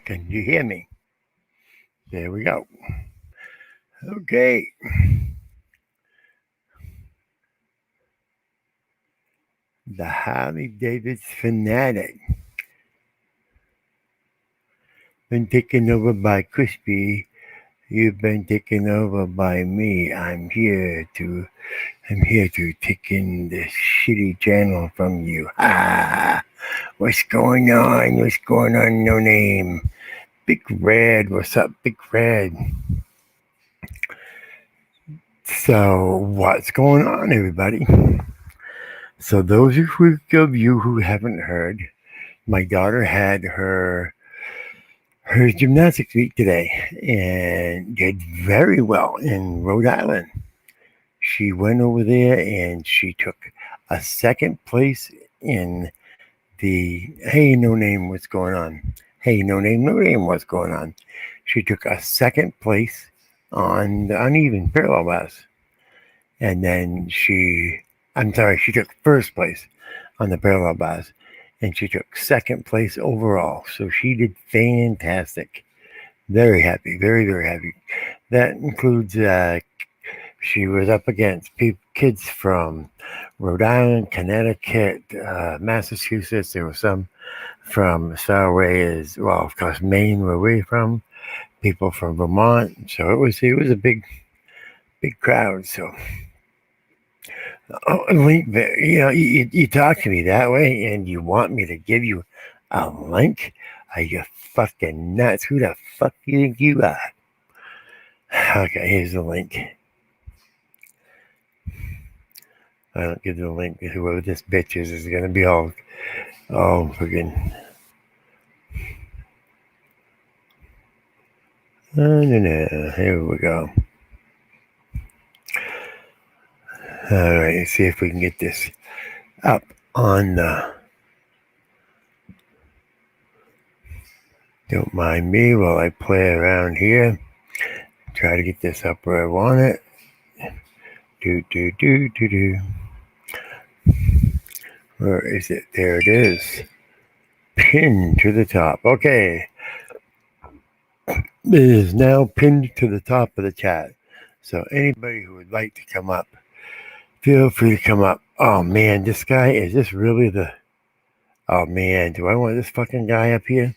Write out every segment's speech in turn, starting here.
Can you hear me? There we go. Okay. The Harley Davidson fanatic. Been taken over by Crispy. You've been taken over by me. I'm here to take in this shitty channel from you. What's going on? What's going on? No name. Big Red. What's up, Big Red? So, what's going on, everybody? So, those of you who haven't heard, my daughter had her gymnastics meet today and did very well in Rhode Island. She went over there and she took a second place in the Hey No Name What's Going On. Hey No Name What's Going On. She took a second place on the uneven parallel bars. And then she took first place on the parallel bars. And she took second place overall. So she did fantastic. Very happy, very, very happy. That includes she was up against kids from Rhode Island, Connecticut, Massachusetts. There were some from as far away as, well, of course, Maine, where we're from. People from Vermont. So it was a big crowd. So, link, you talk to me that way, and you want me to give you a link? Are you fucking nuts? Who the fuck do you think you are? Okay, here's the link. I don't give the link to whoever this bitch is gonna be all freaking. No. Here we go. All right, let's see if we can get this up on the. Don't mind me while I play around here. Try to get this up where I want it. Do. Where is it? There it is. Pinned to the top. Okay. It is now pinned to the top of the chat. So anybody who would like to come up, feel free to come up. Oh man, this guy, is this really the... Oh man, do I want this fucking guy up here?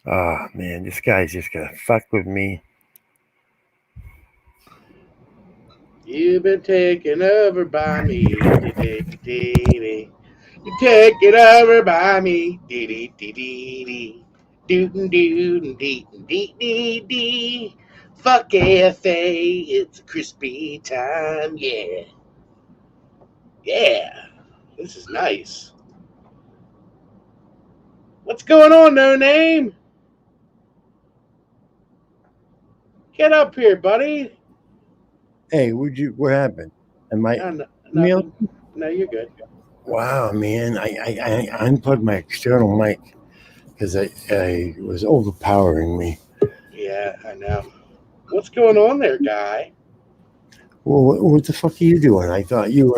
Oh man, this guy's just gonna fuck with me. You've been taken over by me. You take it over by me. Doo-doo-doo-dee-dee-dee-dee. Fuck AFA, it's a crispy time, yeah. Yeah, this is nice. What's going on, No Name? Get up here, buddy. Hey, what happened? Am I... Nothing. No, you're good. Wow, man, I unplugged my external mic because I was overpowering me. Yeah, I know. What's going on there, guy? Well, what the fuck are you doing? I thought you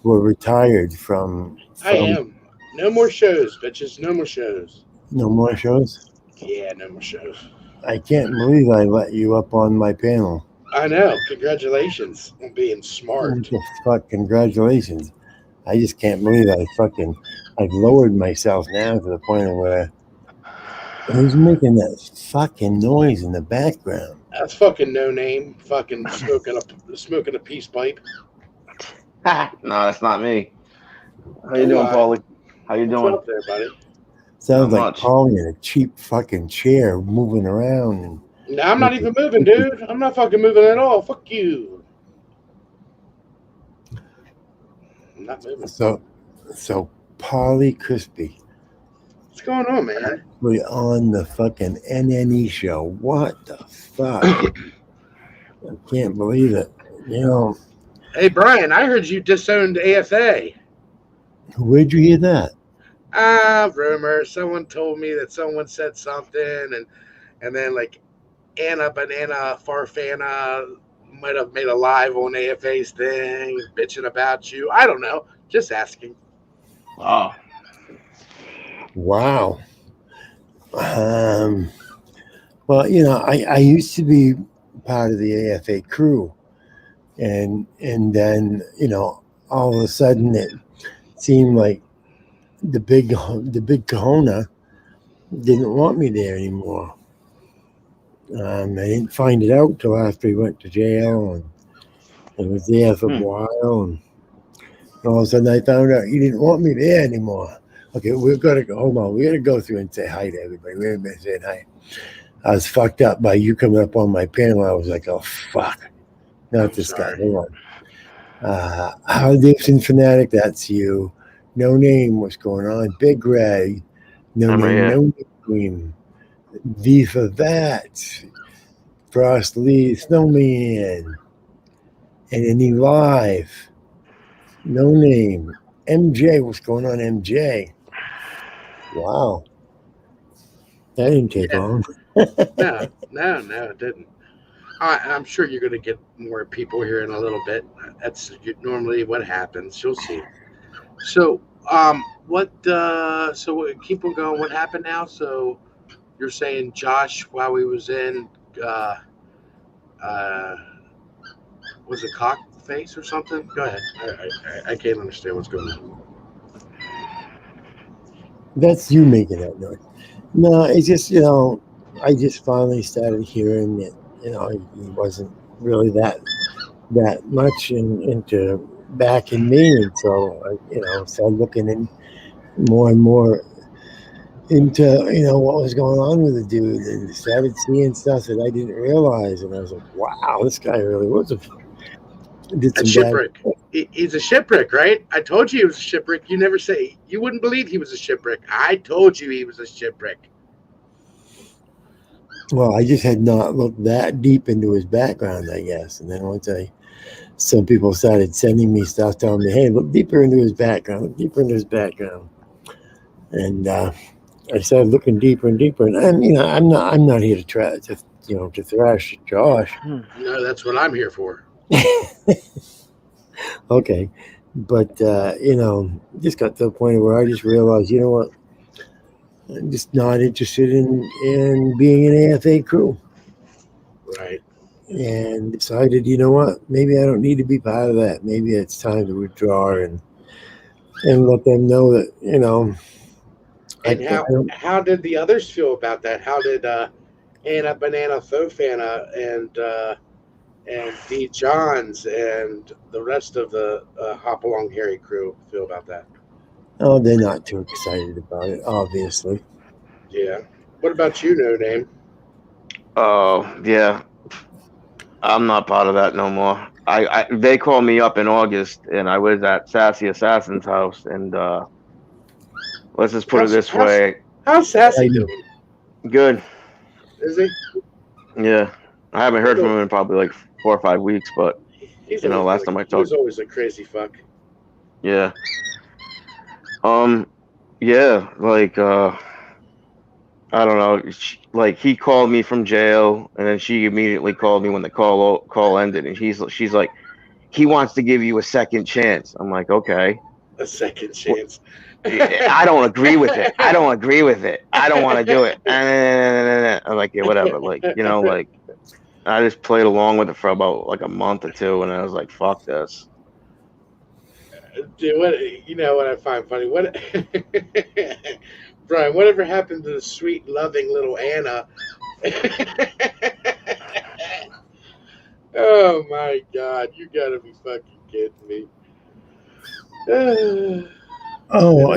were retired from... I am. No more shows, bitches. No more shows. No more shows? Yeah, no more shows. I can't believe I let you up on my panel. I know. Congratulations on being smart. What the fuck? Congratulations. I just can't believe I've lowered myself now to the point where who's making that fucking noise in the background? That's fucking No Name. Fucking smoking a peace pipe. No, that's not me. How you doing, Paulie? How you doing? What's up there, buddy? Sounds like Paulie in a cheap fucking chair moving around. And no, I'm not even moving, dude. I'm not fucking moving at all. Fuck you. I'm not moving. So Paulie Crispy. What's going on, man? We're on the fucking NNE show. What the fuck? I can't believe it. You know. Hey, Brian, I heard you disowned AFA. Where'd you hear that? Rumor. Someone told me that someone said something, and then like Anna Banana Farfana might have made a live on AFA's thing, bitching about you. I don't know. Just asking. Oh. Wow. Um, well, I used to be part of the AFA crew, and then all of a sudden it seemed like the big kahuna didn't want me there anymore. I didn't find it out till after he went to jail and was there for a Hmm. while, and all of a sudden I found out he didn't want me there anymore. Okay, we've got to go. Hold on, we got to go through and say hi to everybody. We haven't been saying hi. I was fucked up by you coming up on my panel. I was like, oh fuck, not I'm this guy. sorry. Hold on. How Dixon fanatic? That's you. No name. What's going on? Big Red. No I'm right name. here. No name. V for that. Frost Lee, Snowman, and any live. No name. MJ, what's going on, MJ? Wow, that didn't take Yeah. long. No, it didn't. I'm sure you're going to get more people here in a little bit. That's normally what happens. You'll see. So, what? Keep on going. What happened now? So, you're saying Josh, while we was in, uh, uh, was a cock face or something? Go ahead. I can't understand what's going on. That's you making that noise. No, it's just I just finally started hearing that he wasn't really that much into backing me, and so I started looking in more and more into what was going on with the dude, and started seeing stuff that I didn't realize, and I was like, wow, this guy really did That's some bad. shipwreck. He's a shipwreck, right? I told you he was a shipwreck. You never say. You wouldn't believe he was a shipwreck. I told you he was a shipwreck. Well, I just had not looked that deep into his background, I guess, and then once some people started sending me stuff telling me, hey, look deeper into his background, look deeper into his background, and I started looking deeper and deeper, and I'm not here to try to thrash Josh. Hmm. No, that's what I'm here for. Okay, but just got to the point where I just realized, what, I'm just not interested in being an AFA crew, Right. and decided, what, maybe I don't need to be part of that. Maybe it's time to withdraw and let them know that I And can't. I don't, how did the others feel about that? How did Anna Banana Fofana and D Johns and the rest of the Hop Along Harry crew feel about that? oh, they're not too excited about it, obviously. Yeah. What about you, No Name? Oh yeah, I'm not part of that no more. They called me up in August, and I was at Sassy Assassin's house, and let's just put it How's this how's way. how's Sassy I, doing? Good. Is he? Yeah, I haven't He's heard from him in probably like 4 or 5 weeks, but he's always been last time I he was talked, always a crazy fuck. yeah. Um, yeah, like I don't know, like he called me from jail, and then she immediately called me when the call ended, and she's like, he wants to give you a second chance. I'm like, okay. A second chance. I don't agree with it. I don't agree with it. I don't want to do it. I'm like, yeah, whatever. Like, like I just played along with it for about like a month or two, and I was like, fuck this. Dude, what I find funny? What Brian, whatever happened to the sweet, loving little Anna? Oh my god, you gotta be fucking kidding me. oh,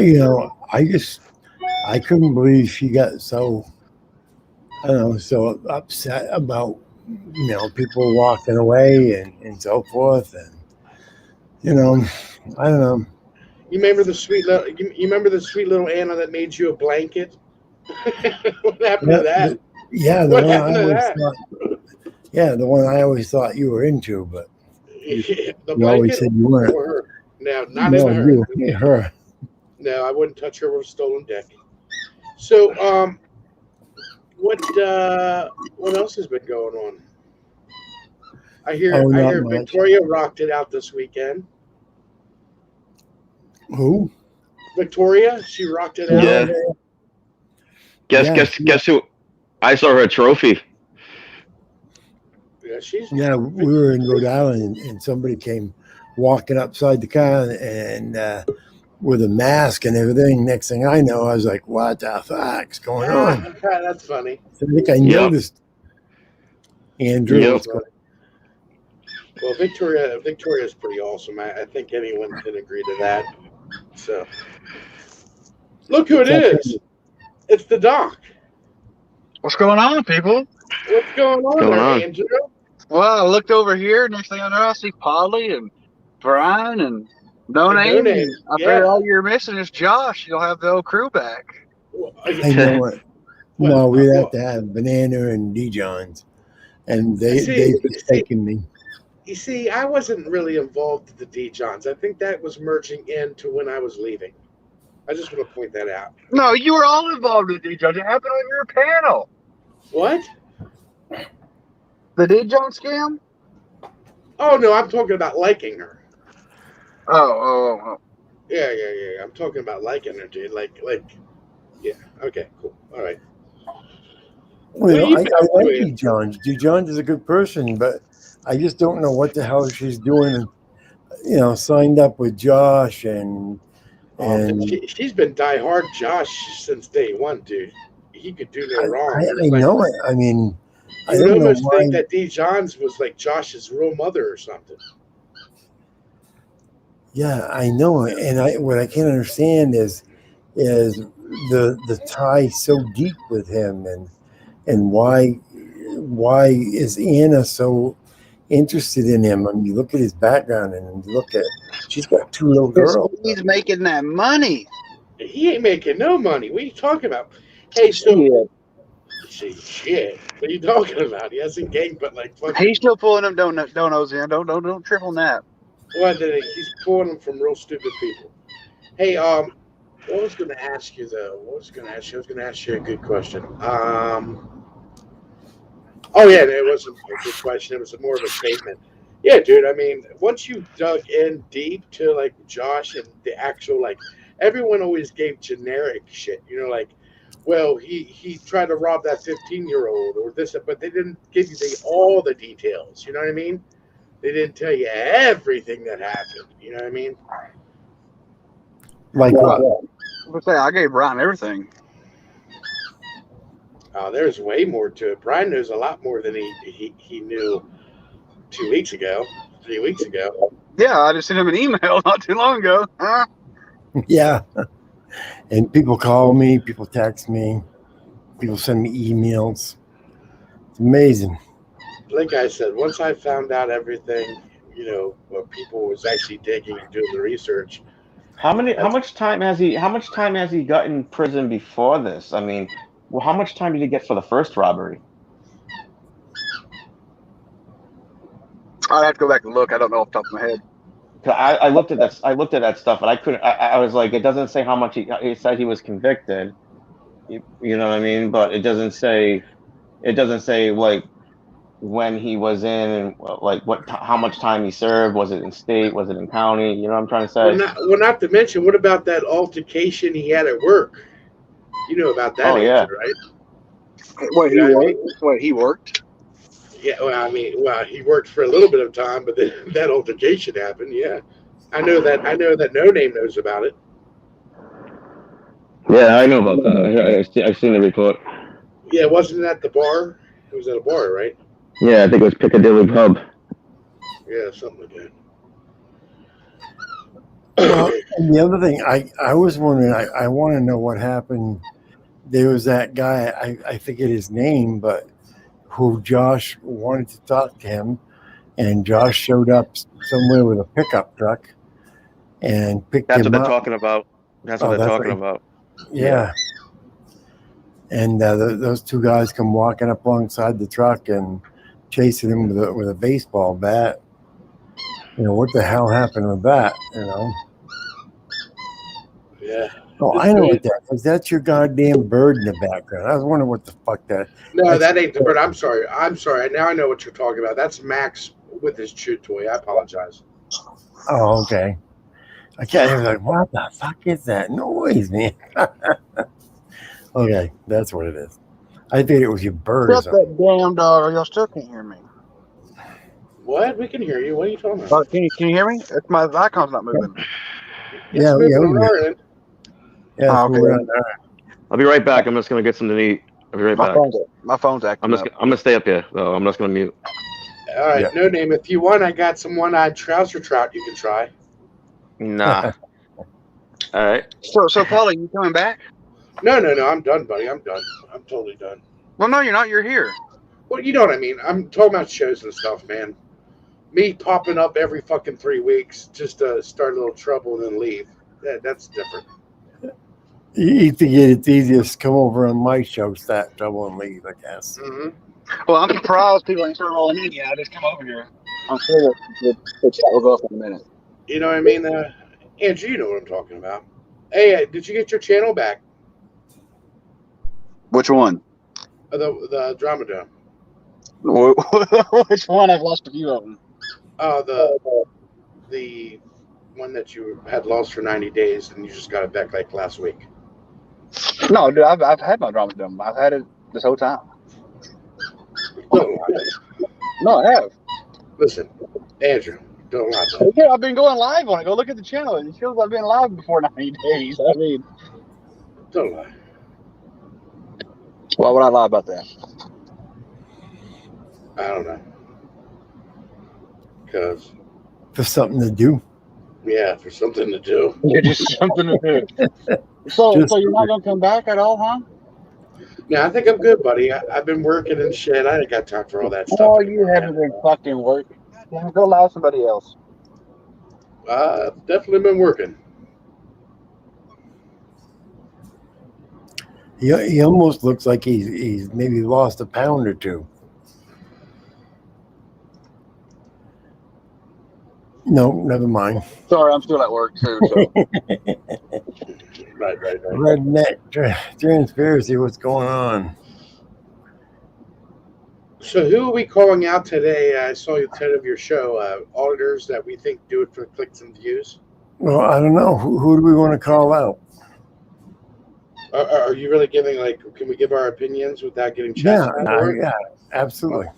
I couldn't believe she got so, I don't know, so upset about people walking away and so forth, and you know, I don't know. You remember the sweet little Anna that made you a blanket? What happened to Yeah, that? yeah, the What one I happened to always that? thought, yeah, the one I always thought you were into, but you, The you always blanket said you weren't. or her? No, not into No, her. you, her. No, I wouldn't touch her with a stolen dick. So, what else has been going on? Oh, I not hear much. Victoria rocked it out this weekend. Who? Victoria, she rocked it Oh, out. Yeah, yeah. Guess Yeah, guess guess who? I saw her trophy. Yeah, she's yeah. We were in Rhode Island, and somebody came walking upside the car and with a mask and everything. Next thing I know, I was like, "What the fuck's going on?" that's funny. So I think I Yep. noticed Andrew. Yep. What's going? Well, Victoria's pretty awesome. I think anyone can agree to that. So, look who it What's up? is. It's the Doc. What's going on, people? What's going What's on going there, on? Andrew? Well, I looked over here. Next thing I know, I see Polly and Brian and No And No Name. Name. And I figure Yeah. all you're missing is Josh. You'll have the old crew back. Well, I know it. Well, No, we have well, to have Banana and D Johns, and they've see, taken me. you see, I wasn't really involved with the D Johns. I think that was merging into when I was leaving. I just want to point that out. No, you were all involved in D Jones. It happened on your panel. What? The D Jones scam? Oh no, I'm talking about liking her. Oh. Yeah. I'm talking about liking her, dude. Yeah. Okay, cool. All right. Well, you I been up like to, D Johns. D Johns is a good person, but I just don't know what the hell she's doing. You know, signed up with Josh and she's been diehard Josh since day one, dude. He could do no wrong. I know it. I mean, I You would don't know almost why. think that D Johns was like Josh's real mother or something. Yeah, I know it, and what I can't understand is the tie so deep with him, and why is Anna so interested in him? I mean, you look at his background and you look at she's got two little girls. He's making that money. He ain't making no money. What are you talking about? Hey, so shit. What are you talking about? He hasn't gained but like fucking. He's still pulling them donos in. Don't trip on that. What did he's pulling them from real stupid people. Hey, what was going to ask you though? I was going to ask you a good question. Oh yeah, it wasn't a good question. It was more of a statement. Yeah, dude. I mean, once you dug in deep to like Josh and the actual like, everyone always gave generic shit. You know, like, well, he tried to rob that 15-year-old or this, but they didn't give you all the details. You know what I mean? They didn't tell you everything that happened. You know what I mean? Like what? I gave Brian everything. There's way more to it. Brian knows a lot more than he knew 2 weeks ago, 3 weeks ago. Yeah, I just sent him an email not too long ago. Huh? Yeah, and people call me, people text me, people send me emails. It's amazing. Like I said, once I found out everything, what people was actually digging and doing the research. How much time has he got in prison before this? I mean, well, how much time did he get for the first robbery? I'd have to go back and look. I don't know off the top of my head. I looked at that. I looked at that stuff, and I couldn't. I was like, it doesn't say how much he said he was convicted. You know what I mean? But it doesn't say. It doesn't say like when he was in and like how much time he served. Was it in state? Was it in county? You know what I'm trying to say? Not to mention, what about that altercation he had at work? You know about that, yeah. right? What he worked? What he worked? Yeah, well, he worked for a little bit of time, but then that altercation happened. Yeah, I know that. No name knows about it. Yeah, I know about that. I've seen the report. Yeah, wasn't it at the bar? It was at a bar, right? Yeah, I think it was Piccadilly Pub. Yeah, something like that. Well, and the other thing, I was wondering, I want to know what happened. There was that guy, I forget his name, but who Josh wanted to talk to him, and Josh showed up somewhere with a pickup truck and picked That's him what up. they're talking about. That's what they're talking about. Yeah. And those two guys come walking up alongside the truck and chasing him with a baseball bat. You know, what the hell happened with that, you know? Yeah. Oh, I know what that is. That's your goddamn bird in the background. I was wondering what the fuck that. No, that ain't the bird. I'm sorry. Now I know what you're talking about. That's Max with his chew toy. I apologize. Oh, okay. I was like, what the fuck is that noise, man? Okay, that's what it is. I think it was your bird or Shut something. that damn dog, or y'all still can't hear me. What? We can hear you. What are you talking Oh, about? can you hear me? It's my icon's not moving. It's Yeah, moving yeah, on yeah. our end. Yeah, it's Oh, okay. moving on. I'll be right back. I'm just gonna get something to eat. I'll be right back. My phone's acting up. I'm gonna stay up here though. I'm just gonna mute. All right, Yeah. no name. If you want, I got some one-eyed trouser trout you can try. Nah. All right. So Paula, you coming back? No, no, no. I'm done, buddy. I'm done. I'm totally done. Well, no, you're not. You're here. Well, you know what I mean. I'm talking about shows and stuff, man. Me popping up every fucking 3 weeks just to start a little trouble and then leave. That's different. You think it's easiest to come over on my show, start trouble, and leave, I guess. Hmm. Well, I'm surprised people ain't start rolling in yet. I just come over here. I'm sure the chat will go up in a minute. You know what I mean? Andrew, you know what I'm talking about. Hey, did you get your channel back? Which one? The Dramadome. Which one? I've lost a few of them. The one that you had lost for 90 days and you just got it back like last week. No, dude, I've had my drama done. I've had it this whole time. Don't lie. No, I have. Listen, Andrew, don't lie. To me. Yeah, I've been going live on it. Go look at the channel. It shows I've been live before 90 days. I mean, Don't lie. why would I lie about that? I don't know. Because, There's something to do. yeah, for something to do. You're just something to do. So you're not gonna come back at all, huh? Yeah, I think I'm good, buddy. I've been working and shit. I ain't got time for all that stuff. Oh, you anymore, haven't man. been fucking working. Damn, go lie to somebody else. Definitely been working. He almost looks like he's maybe lost a pound or two. No, never mind. Sorry, I'm still at work too. So Right. Redneck transparency, what's going on? So who are we calling out today? I saw the title of your show, auditors that we think do it for clicks and views. Well, I don't know. Who do we want to call out? Are you really giving can we give our opinions without getting Yeah, chastised? yeah, absolutely.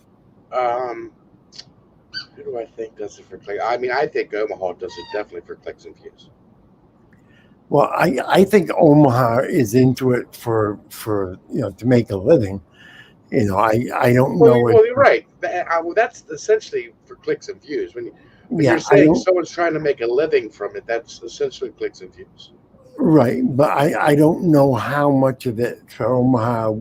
Who do I think does it for clicks? I mean, I think Omaha does it definitely for clicks and views. Well, I think Omaha is into it for to make a living. I don't know. Well, you're right. That's essentially for clicks and views. When you're saying someone's trying to make a living from it, that's essentially clicks and views. Right, but I don't know how much of it for Omaha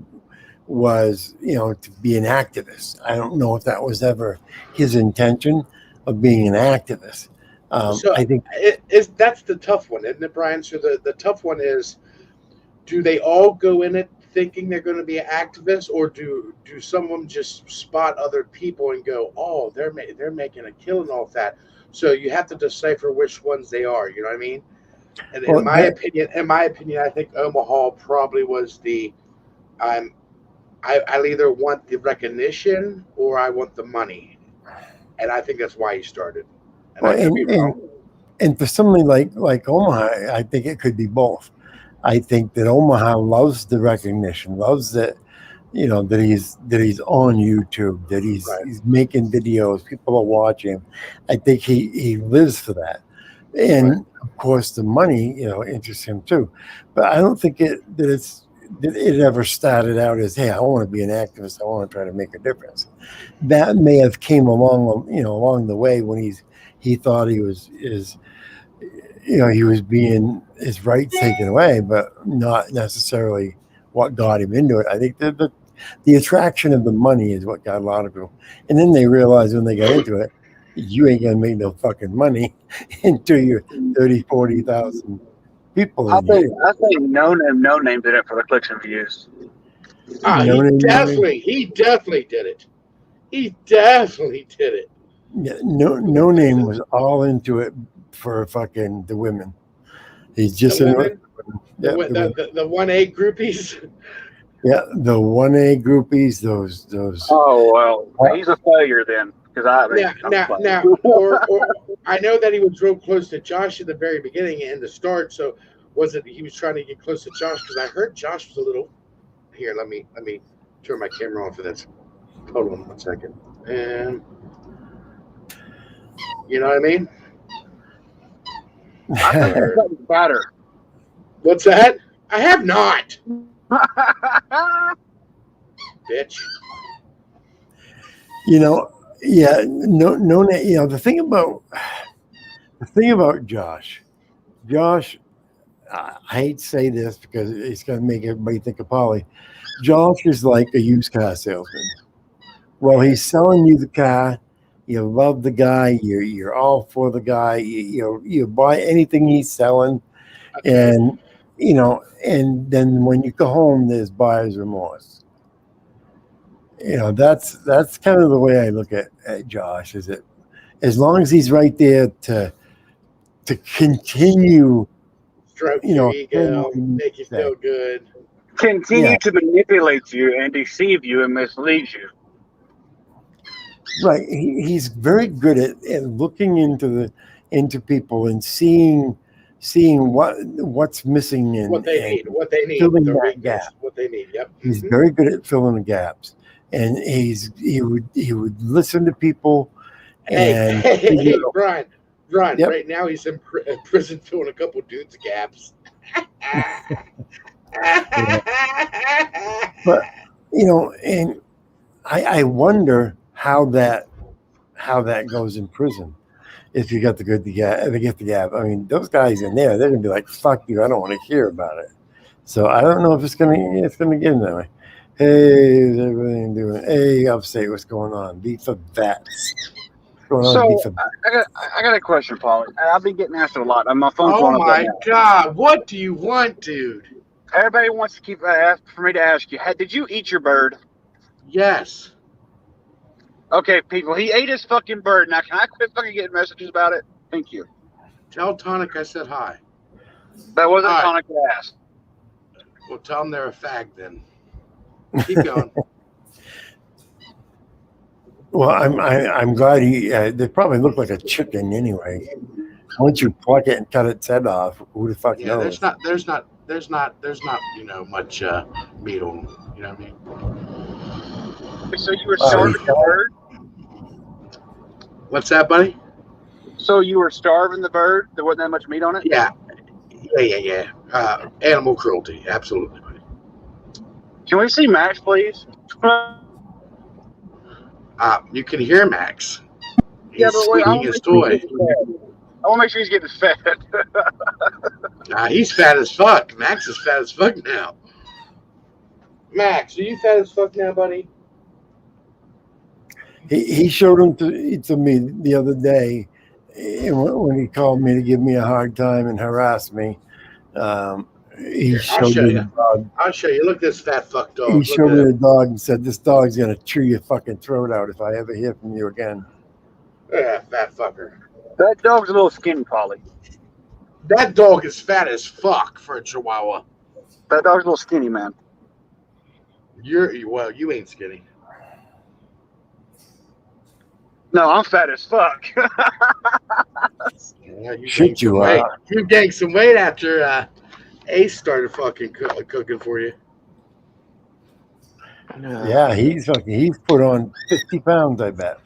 was to be an activist. I don't know if that was ever his intention of being an activist. So I think that's the tough one, isn't it, Brian? So the tough one is, do they all go in it thinking they're going to be an activist, or do some of them just spot other people and go, oh, they're making a killing off that? So you have to decipher which ones they are. You know what I mean? And in my opinion, I think Omaha probably was the I'll either want the recognition or I want the money, and I think that's why he started. And for somebody like Omaha, I think it could be both. I think that Omaha loves the recognition, loves that that he's on YouTube, that he's making videos, people are watching him. I think he lives for that. And of course the money, interests him too. But I don't think it ever started out as, hey, I want to be an activist, I want to try to make a difference. That may have came along the way when he thought he was he was being his rights taken away, but not necessarily what got him into it. I think the attraction of the money is what got a lot of people. And then they realized when they got into it, you ain't gonna make no fucking money until you're 30, 40,000 people. I think no name did it for the clicks and views. He definitely did it. He definitely did it. Yeah, no name was all into it for fucking the women. He's just the 1A groupies. Yeah, the 1A groupies. Those. Oh well, he's a failure then. Now, or I know that he was real close to Josh at the very beginning and the start. So was it he was trying to get close to Josh? Because I heard Josh was a little Here, let me turn my camera on for this. Hold on 1 second. And you know what I mean? I think you've gotten better. What's that? I have not, bitch. You know, yeah, no, you know, the thing about Josh, I hate to say this because it's going to make everybody think of Polly. Josh is like a used car salesman. Well, he's selling you the car. You love the guy. You're all for the guy. You buy anything he's selling, Okay. and you know, and then when you go home, there's buyer's remorse. You know, that's kind of the way I look at Josh. Is it as long as he's right there to continue, Stroke you your know, ego, make you feel good. Continue Yeah. to manipulate you and deceive you and mislead you. Right. He's very good at looking into people and seeing what's missing and What they need, filling their that weakness, gap. what they need. Yep. He's very good at filling the gaps, and he would listen to people and figure Hey, out. Brian. Yep. Right now he's in prison filling a couple dudes' gaps. But you know, and I wonder how that goes in prison. If you got the good if you get the gap, I mean, those guys in there, they're gonna be like, "Fuck you! I don't want to hear about it." So I don't know if it's gonna get in that way. Hey, is everything doing? Hey, upstate, what's going on? Beat for vets. What's going on? So Beat for I got a question, Paulie. I've been getting asked a lot, and my phone's Oh blowing up right my now. God! What do you want, dude? Everybody wants to keep for me to ask you, did you eat your bird? Yes. Okay, people, he ate his fucking bird. Now, can I quit fucking getting messages about it? Thank you. Tell Tonic I said hi. That wasn't All right. Tonic that asked. Well, tell him they're a fag then. Keep going. Well, I'm glad he. They probably look like a chicken anyway. Once you pluck it and cut its head off, who the fuck Yeah, knows? there's not much meat on them. You know what I mean? So you were starving the bird? What's that, buddy? So you were starving the bird? There wasn't that much meat on it? Yeah. Animal cruelty, absolutely, buddy. Can we see Max, please? You can hear Max. He's Yeah, but wait, squeaking his toy. I want to make sure he's getting fed. He's fat as fuck. Max is fat as fuck now. Max, are you fat as fuck now, buddy? He showed him to me the other day when he called me to give me a hard time and harass me. He showed me the dog. I'll show you. Look at this fat fuck dog. He showed me the dog and said, "This dog's gonna chew your fucking throat out if I ever hear from you again." Yeah, fat fucker. That dog's a little skinny, Polly. That dog is fat as fuck for a Chihuahua. That dog's a little skinny, man. You ain't skinny. No, I'm fat as fuck. Yeah, you gained some weight after Ace started fucking cooking for you. Yeah, he's put on 50 pounds, I bet.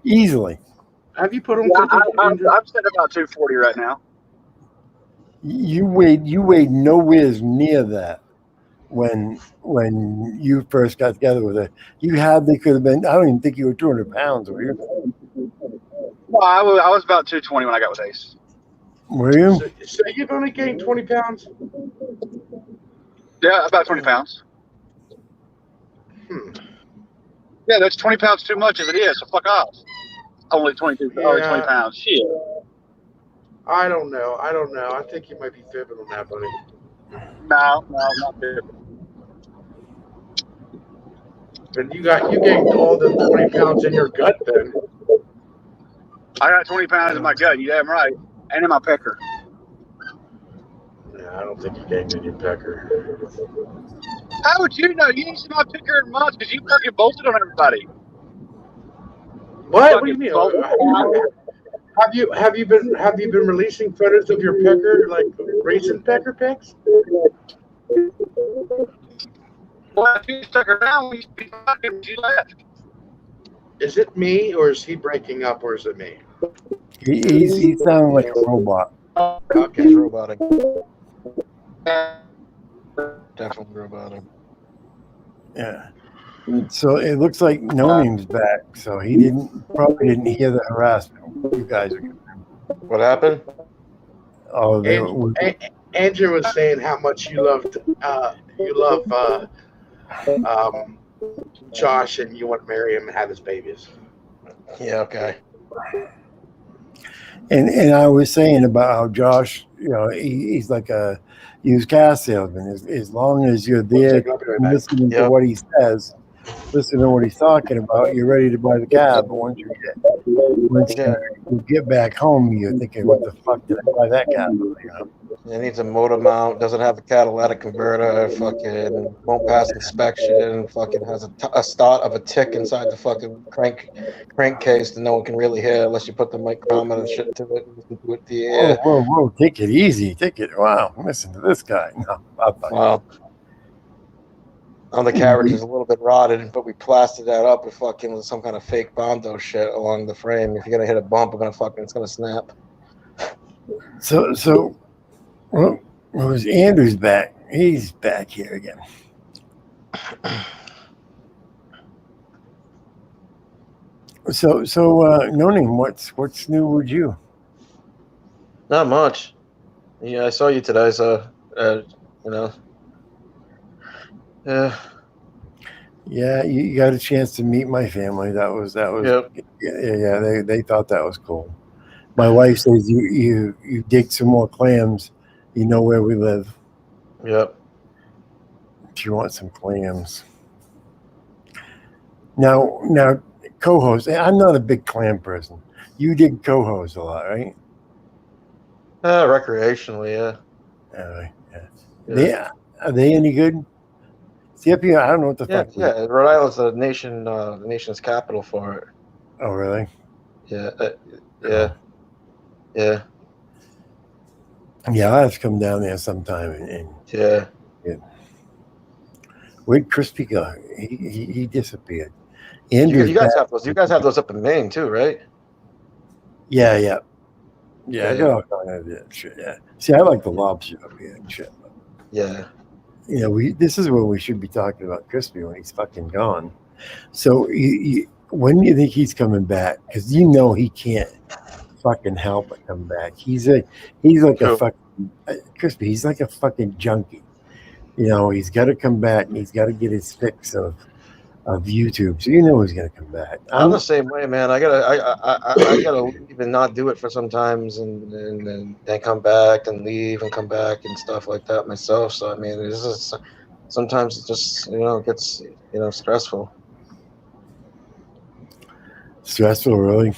Easily. Have you put on? I'm sitting about 240 right now. You weighed nowhere near that when you first got together with her. You hardly could have been. I don't even think you were 200 pounds, were you? Well, I was about 220 when I got with Ace. Were you? So you've only gained 20 pounds? Yeah, about 20 pounds. Yeah, that's 20 pounds too much if it is, so fuck off. Only 20 pounds. Shit. I don't know. I think you might be fibbing on that, buddy. No, not fibbing. And you gained all the 20 pounds in your gut then. I got 20 pounds in my gut, you damn right. And in my pecker. Yeah, I don't think you gained in your pecker. How would you know? You didn't see my pecker in months because you fucking bolted on everybody. What do you mean? Have you been releasing photos of your pecker, like recent pecker pics? Well, she stuck around. We speak talking. She left. Is it me, or is he breaking up, or is it me? He's sounding like a robot. Okay. He's robotic. Definitely robotic. Yeah. So it looks like No Name's back. So he probably didn't hear the harassment you guys are giving him. What happened? Oh, Andrew was saying how much you love um, Josh, and you want to marry him and have his babies. Yeah. Okay. and I was saying about how Josh, he's like a used car salesman. As long as you're there listening to Yep. what he says, listening to what he's talking about, you're ready to buy the car. But once you get back home, you're thinking, what the fuck did I buy that car for? It needs a motor mount. Doesn't have a catalytic converter. Fucking won't pass inspection. Fucking has a start of a tick inside the fucking crankcase that no one can really hear unless you put the micrometer and shit to it and listen to it to your ear. Whoa! Take it easy. Take it. Wow! Listen to this guy. No, Well, on the carriage is a little bit rotted, but we plastered that up with fucking some kind of fake Bondo shit along the frame. If you're gonna hit a bump, it's gonna snap. So. Well, Andrew's back. He's back here again. So, No Name, what's new with you? Not much. Yeah, I saw you today, so Yeah. Yeah, you got a chance to meet my family. That was. Yep. Yeah. They thought that was cool. My wife says you dig some more clams. You know where we live. Yep. If you want some clams. Now, cohos. I'm not a big clam person. You dig cohos a lot, right? Recreationally, yeah. Yeah. Are they any good? See up here, I don't know what the fuck. Yeah, Rhode Island's the nation's capital for it. Oh, really? Yeah. Yeah. Yeah. Yeah, I'll have to come down there sometime and yeah. Where'd Crispy go? He disappeared. You guys have those. You guys have those up in Maine too, right? Yeah. I got all kind of shit. Yeah. See, I like the lobster up here and shit. Yeah. This is what we should be talking about Crispy when he's fucking gone. So, when do you think he's coming back? Because he can't fucking help but come back. He's like a fucking Crispy. He's like a fucking junkie. He's got to come back and he's got to get his fix of YouTube. So he's gonna come back. I'm the same way, man. I gotta leave and not do it for sometimes, and then come back and leave and come back and stuff like that myself. So I mean, it's just, sometimes it just gets stressful. Stressful, really?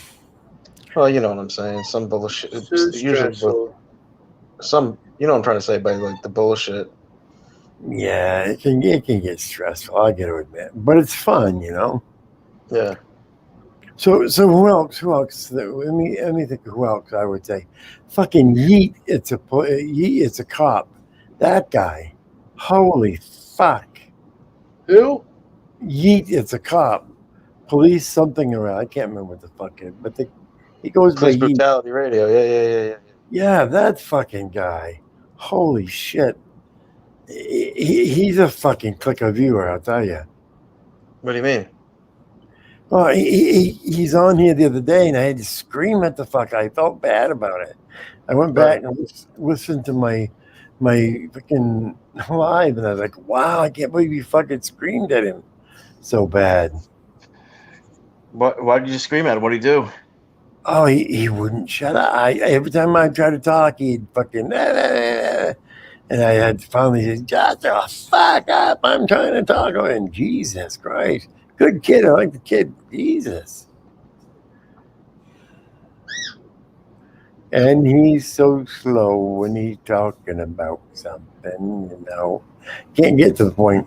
Well, you know what I'm saying. Some bullshit. Usually, some what I'm trying to say by like the bullshit. Yeah, it can get stressful. I got to admit, but it's fun, Yeah. So who else? Let me think of who else I would say. Fucking Yeet. It's a cop. That guy. Holy fuck. Who? Yeet. It's a cop. Police something around. I can't remember what the fuck it. But he goes Police by brutality Yeet. radio. Yeah. Yeah, that fucking guy. Holy shit. He's a fucking clicker viewer, I'll tell you. What do you mean? Well, he's on here the other day, and I had to scream at the fuck. I felt bad about it. I went back and listened to my freaking live, and I was like, wow, I can't believe you fucking screamed at him so bad. Why did you scream at him? What did he do? Oh, he wouldn't shut up. Every time I tried to talk, he'd fucking... And I had finally said, "Shut the fuck up! I'm trying to talk." And Jesus Christ, good kid. I like the kid. Jesus. And he's so slow when he's talking about something, Can't get to the point.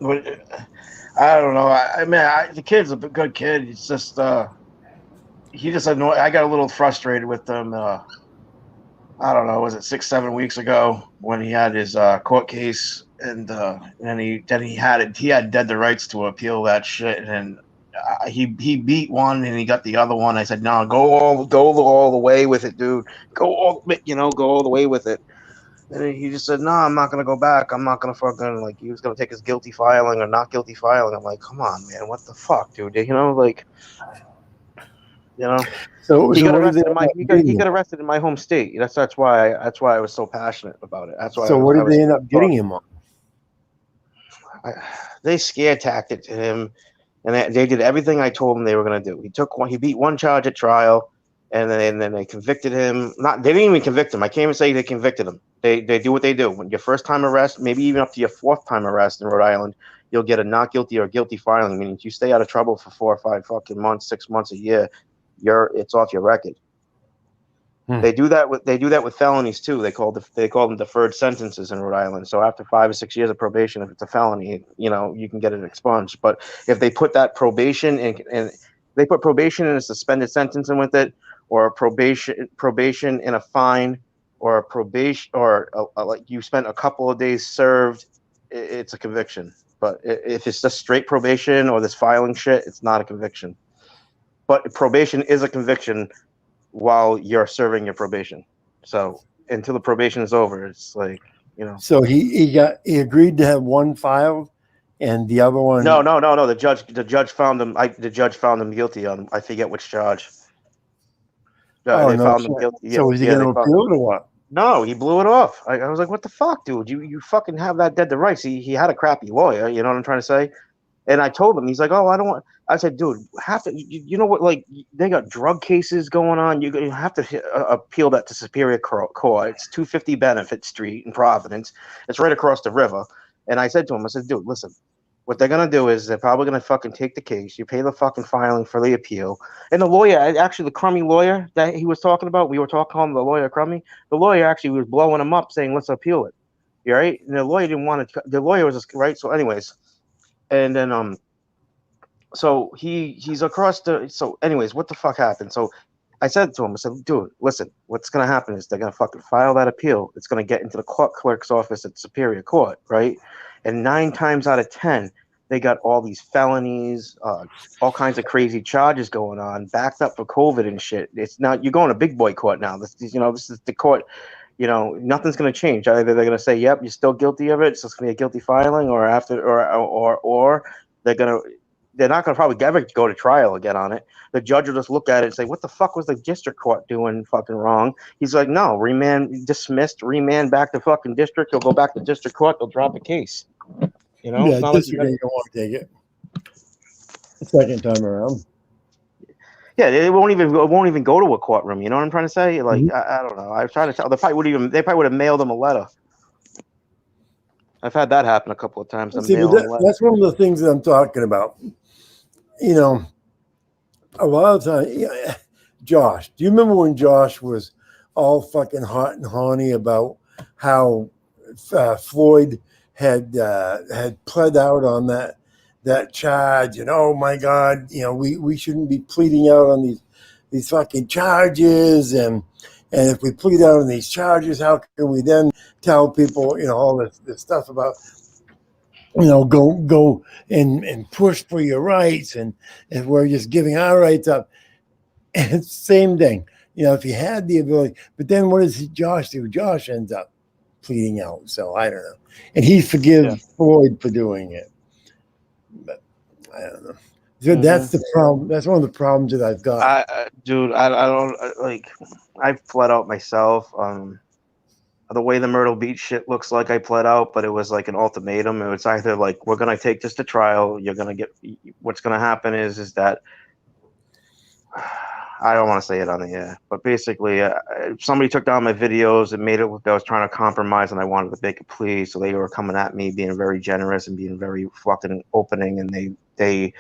I don't know. I mean, the kid's a good kid. It's just he just annoyed. I got a little frustrated with him. I don't know, was it 6-7 weeks ago when he had his court case, and then he had dead the rights to appeal that shit, and he beat one and he got the other one. I said, no, go all the way with it, dude. Go all the way with it. And he just said, no, I'm not gonna go back. I'm not gonna fucking, like, he was gonna take his guilty filing or not guilty filing. I'm like, come on, man, what the fuck, dude? Like, you know. So, He so got what did they arrested in end my up getting he him? got arrested in my home state. That's why I was so passionate about it. That's why So what I did was they end up getting him on? I, they scare tacted to him, and they did everything I told them they were going to do. He beat one charge at trial, and then they convicted him. They didn't even convict him. I can't even say they convicted him. They do what they do. When your first time arrest, maybe even up to your fourth time arrest in Rhode Island, you'll get a not guilty or guilty filing, meaning if you stay out of trouble for 4 or 5 fucking months, 6 months, a year, it's off your record. They do that with felonies too. They call them deferred sentences in Rhode Island. So after 5 or 6 years of probation, if it's a felony, you can get it expunged. But if they put that probation and they put probation in a suspended sentence in with it, or probation in a fine, or a probation, or like you spent a couple of days served, it's a conviction. But if it's just straight probation or this filing shit, it's not a conviction. But probation is a conviction while you're serving your probation. So until the probation is over, it's like, So he agreed to have one filed, and the other one. No. The judge found him. The judge found him guilty on, I forget which charge. Oh They no! found him Shit. guilty. Yeah, So is he yeah. going They to found. appeal it or what? No, he blew it off. I was like, what the fuck, dude? You fucking have that dead to rights. He had a crappy lawyer. You know what I'm trying to say? And I told him, he's like, oh, I don't want. I said, dude, have to. You know what? Like, they got drug cases going on. You have to appeal that to Superior Court. It's 250 Benefit Street in Providence. It's right across the river. And I said to him, I said, dude, listen. What they're gonna do is they're probably gonna fucking take the case. You pay the fucking filing for the appeal, and the lawyer, actually, the crummy lawyer that he was talking about, we were calling the lawyer crummy. The lawyer actually was blowing him up, saying, "Let's appeal it." You right? And the lawyer didn't want to. The lawyer was just, right. So, anyways, and then so he's across the. So, anyways, what the fuck happened? So, I said to him, I said, dude, listen, what's gonna happen is they're gonna fucking file that appeal. It's gonna get into the court clerk's office at Superior Court, right? And 9 times out of 10, they got all these felonies, all kinds of crazy charges going on, backed up for COVID and shit. It's not, you're going to big boy court now. This is the court. Nothing's going to change. Either they're going to say, "Yep, you're still guilty of it. So it's going to be a guilty filing," or they're not going to probably ever go to trial again on it. The judge will just look at it and say, "What the fuck was the district court doing fucking wrong?" He's like, "No, remand, dismissed, remand back to fucking district. You'll go back to district court. They'll drop a case." Yeah, It's not like district ain't gonna want to take it. Second time around. Yeah, it won't even go to a courtroom. You know what I'm trying to say? Like, I don't know. I was trying to tell. They probably would have mailed them a letter. I've had that happen a couple of times. See, but that's one of the things that I'm talking about. A lot of times, Josh, do you remember when Josh was all fucking hot and horny about how Floyd had pled out on that charge, and oh my God, we shouldn't be pleading out on these fucking charges, and if we plead out on these charges, how can we then tell people all this stuff about go and push for your rights, and we're just giving our rights up. And it's the same thing, if you had the ability, but then what does Josh do? Josh ends up pleading out. So I don't know, and he forgives Floyd for doing it, but I don't know. So that's the problem. That's one of the problems that I've got. Dude, I don't like. I've pled out myself. The way the Myrtle Beach shit looks like, I pled out, but it was like an ultimatum. It was either like, we're gonna take this to trial. You're gonna get. What's gonna happen is that I don't want to say it on the air, but basically, somebody took down my videos and made it look like I was trying to compromise, and I wanted to make a plea. So they were coming at me, being very generous and being very fucking opening, and they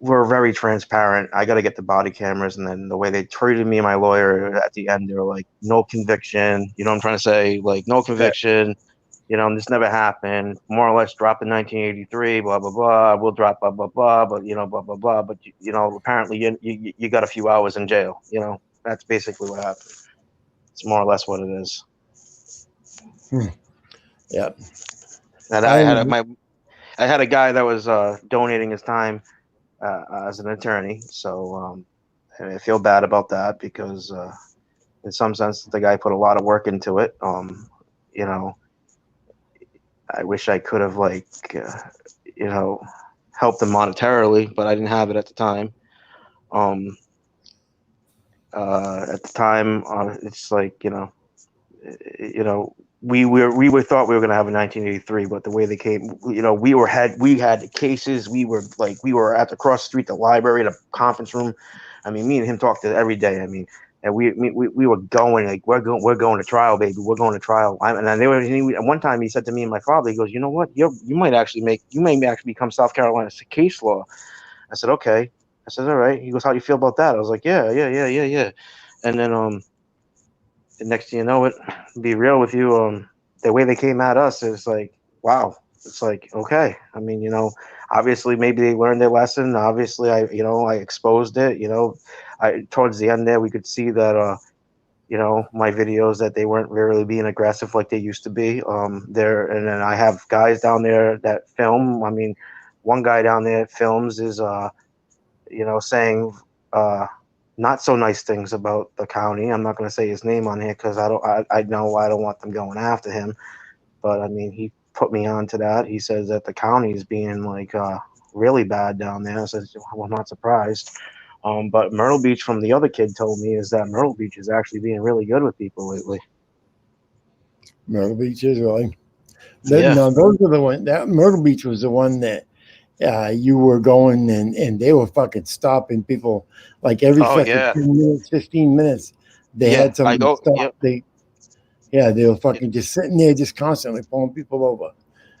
were very transparent. I got to get the body cameras, and then the way they treated me and my lawyer at the end, they were like, "No conviction." You know what I'm trying to say? Like, no conviction. This never happened. More or less, drop in 1983. Blah blah blah. We'll drop blah blah blah. But blah blah blah. But apparently you got a few hours in jail. That's basically what happened. It's more or less what it is. Yep. And I I had a guy that was donating his time as an attorney, so I feel bad about that because in some sense the guy put a lot of work into it. You know, I wish I could have you know, helped him monetarily, but I didn't have it at the time. Um, at the time, it's like you know, we were thought we were going to have a 1983, but the way they came, we had cases. We were at the cross street, the library, the conference room. I mean, me and him talked every day. I mean, and we were going like we're going to trial, baby. We're going to trial. And one time he said to me and my father, he goes, you know what, you might actually become South Carolina's case law. I said, okay. I said, all right. He goes, how do you feel about that? I was like, yeah. And then the next thing you know, it be real with you, the way they came at us is like, wow. It's like, okay. I mean, obviously maybe they learned their lesson. Obviously, I exposed it. I towards the end there, we could see that my videos that they weren't really being aggressive like they used to be. There, and then I have guys down there that film. I mean, one guy down there films is saying not so nice things about the county. I'm not going to say his name on here because I know I don't want them going after him. But I mean, he put me on to that. He says that the county is being really bad down there. I said, well, I'm not surprised. But Myrtle Beach, from the other kid, told me is that Myrtle Beach is actually being really good with people lately. Myrtle Beach is really. Yeah. No, those are the one. That Myrtle Beach was the one that you were going and they were fucking stopping people like every Oh fucking yeah. 10 minutes, 15 minutes. They Yeah. had somebody stop. Yep. They were fucking just sitting there, just constantly pulling people over.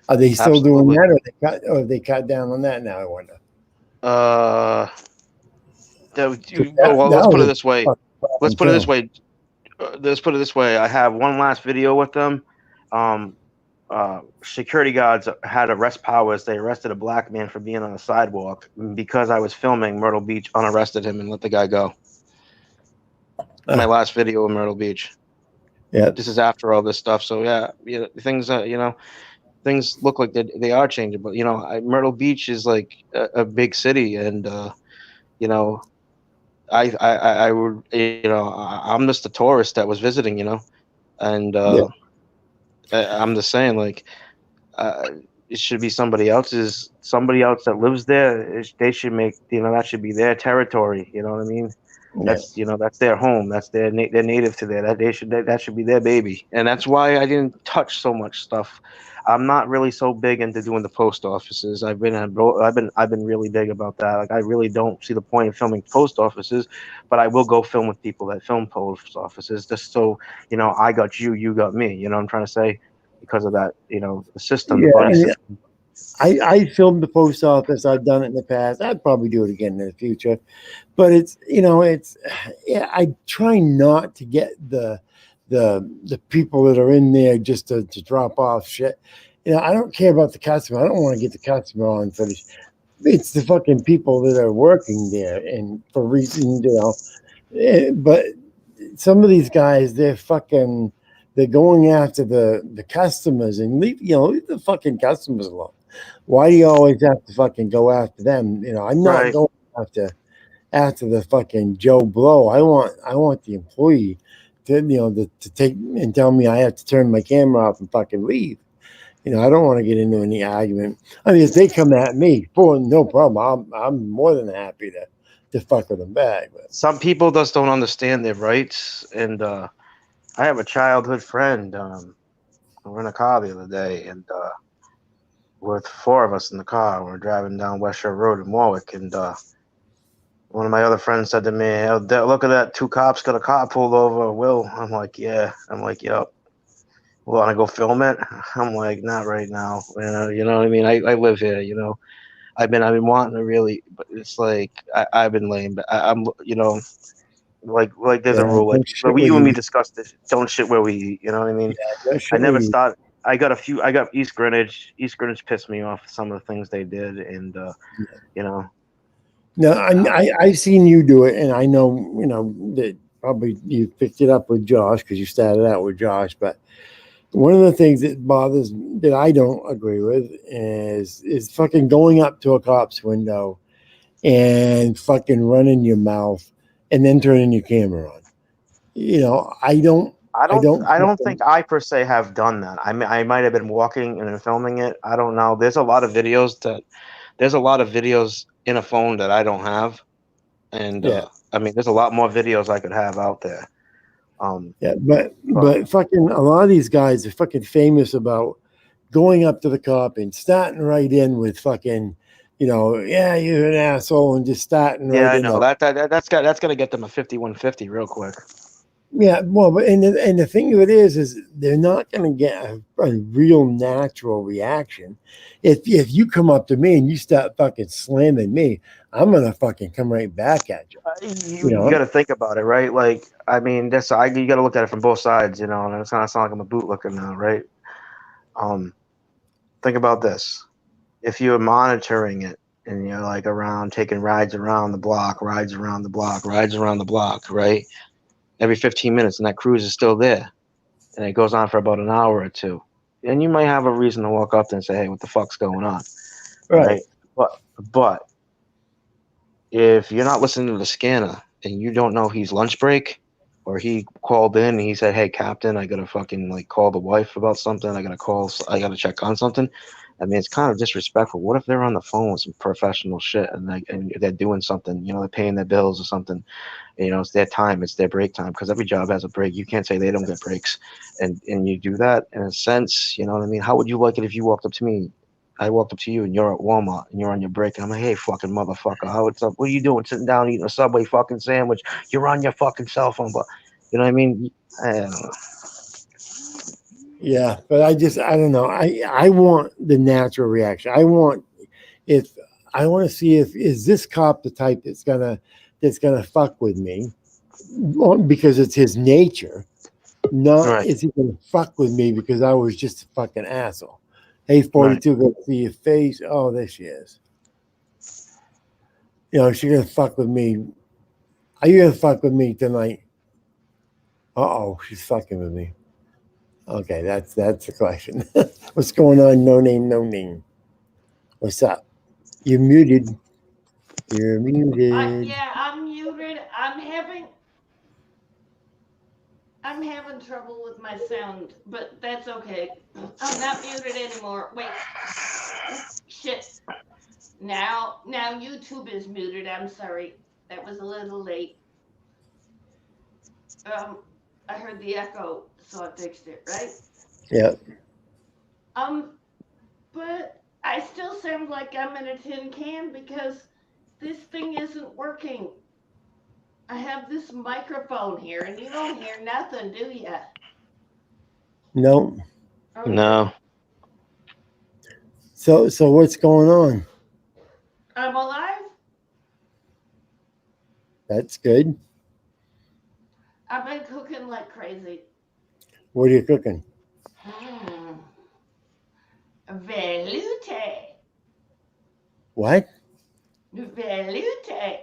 Are they still doing Absolutely. that, or they cut down on that now? I wonder. Uh, That well, let's put it was this way. a Let's problem put it this too. way. Let's put it this way. I have one last video with them. Um, Security guards had arrest powers. They arrested a black man for being on the sidewalk because I was filming Myrtle Beach. Unarrested him and let the guy go. My last video in Myrtle Beach. Yeah, This is after all this stuff. So yeah, things things look like they are changing. But Myrtle Beach is like a big city, and you know, I would I'm just a tourist that was visiting, and yeah, I'm just saying like uh, it should be somebody else that lives there. They should make that should be their territory. You know what I mean? yeah. That's their home. That's they're native to there. That should be their baby, and that's why I didn't touch so much stuff. I'm not really so big into doing the post offices. I've been really big about that. Like I really don't see the point of filming post offices, but I will go film with people that film post offices just so I got you, you got me. You know what I'm trying to say? Because of that, the system, the Yeah, buddy I mean, system. I filmed the post office. I've done it in the past. I'd probably do it again in the future. But it's yeah. I try not to get the people that are in there just to drop off shit. I don't care about the customer. I don't want to get the customer on for this. It's the fucking people that are working there, and for reasons, but some of these guys, they're going after the customers and leave the fucking customers alone. Why do you always have to fucking go after them? I'm not Right. going after the fucking Joe Blow. I want the employee to take and tell me I have to turn my camera off and fucking leave. I don't want to get into any argument. I mean, if they come at me, for no problem, I'm more than happy to fuck with them back. But Some people just don't understand their rights, and I have a childhood friend. We were in a car the other day, and with four of us in the car, we're driving down West Shore Road in Warwick, and one of my other friends said to me, "Oh, look at that! Two cops got a car pulled over." Will, I'm like, "Yeah." I'm like, "Yep." Want to go film it? I'm like, "Not right now." You know what I mean? I live here. I've been wanting to really, but it's like I've been lame. But I'm like there's a yeah, rule don't like shit we where you and me you discussed this. Don't shit where we eat. You know what I mean? don't I shit where never you. start. I got East Greenwich. East Greenwich pissed me off some of the things they did, and you know, No, uh, I've seen you do it, and I know that probably you picked it up with Josh because you started out with Josh. But one of the things that bothers that I don't agree with is fucking going up to a cop's window and fucking running your mouth and then turning your camera on. You know, I don't. I don't. I don't think I per se have done that. I might have been walking and then filming it. I don't know. There's a lot of videos in a phone that I don't have, and Yeah. I mean, there's a lot more videos I could have out there. Yeah, But but fucking a lot of these guys are fucking famous about going up to the cop and starting right in with fucking, yeah, you're an asshole, and just starting yeah, right I in. know that's gonna get them a 5150 real quick. Yeah, well, but and the thing of it is they're not going to get a real natural reaction. If you come up to me and you start fucking slamming me, I'm gonna fucking come right back at you. You got to think about it, right? Like, I mean, you got to look at it from both sides, and it's not sound like I'm a bootlicker now, right? Think about this: if you're monitoring it and you're like around taking rides around the block, rides around the block, rides around the block, right? Every 15 minutes, and that cruise is still there, and it goes on for about an hour or two, and you might have a reason to walk up there and say, "Hey, what the fuck's going on?" Right. Right? But if you're not listening to the scanner and you don't know he's lunch break, or he called in and he said, "Hey, Captain, I gotta fucking like call the wife about something. I gotta check on something." I mean, it's kind of disrespectful. What if they're on the phone with some professional shit and they're doing something? They're paying their bills or something. It's their time, it's their break time, because every job has a break. You can't say they don't get breaks, and you do that in a sense. You know what I mean? How would you like it if you walked up to me? I walked up to you and you're at Walmart and you're on your break and I'm like, "Hey, fucking motherfucker, what's up? What are you doing? Sitting down eating a Subway fucking sandwich? You're on your fucking cell phone." But you know what I mean? I don't know. Yeah, but I don't know. I want the natural reaction. If I want to see if is this cop the type that's gonna fuck with me, because it's his nature. Not Right, is he gonna fuck with me because I was just a fucking asshole. Hey, right. 42, go see your face. Oh, there she is. She's gonna fuck with me. Are you gonna fuck with me tonight? Oh, she's fucking with me. Okay, that's the question. What's going on? No name, no name. What's up? You're muted. You're muted. Yeah, I'm muted. I'm having trouble with my sound, but that's okay. I'm not muted anymore. Wait. Shit. Now YouTube is muted. I'm sorry. That was a little late. Um I heard the echo, so I fixed it, right? Yeah. Um but I still sound like I'm in a tin can because this thing isn't working. I have this microphone here and you don't hear nothing, do you? No. Okay. No, So what's going on? I'm alive. That's good. I've been cooking like crazy. What are you cooking? Mmm. Velouté. What? Velouté.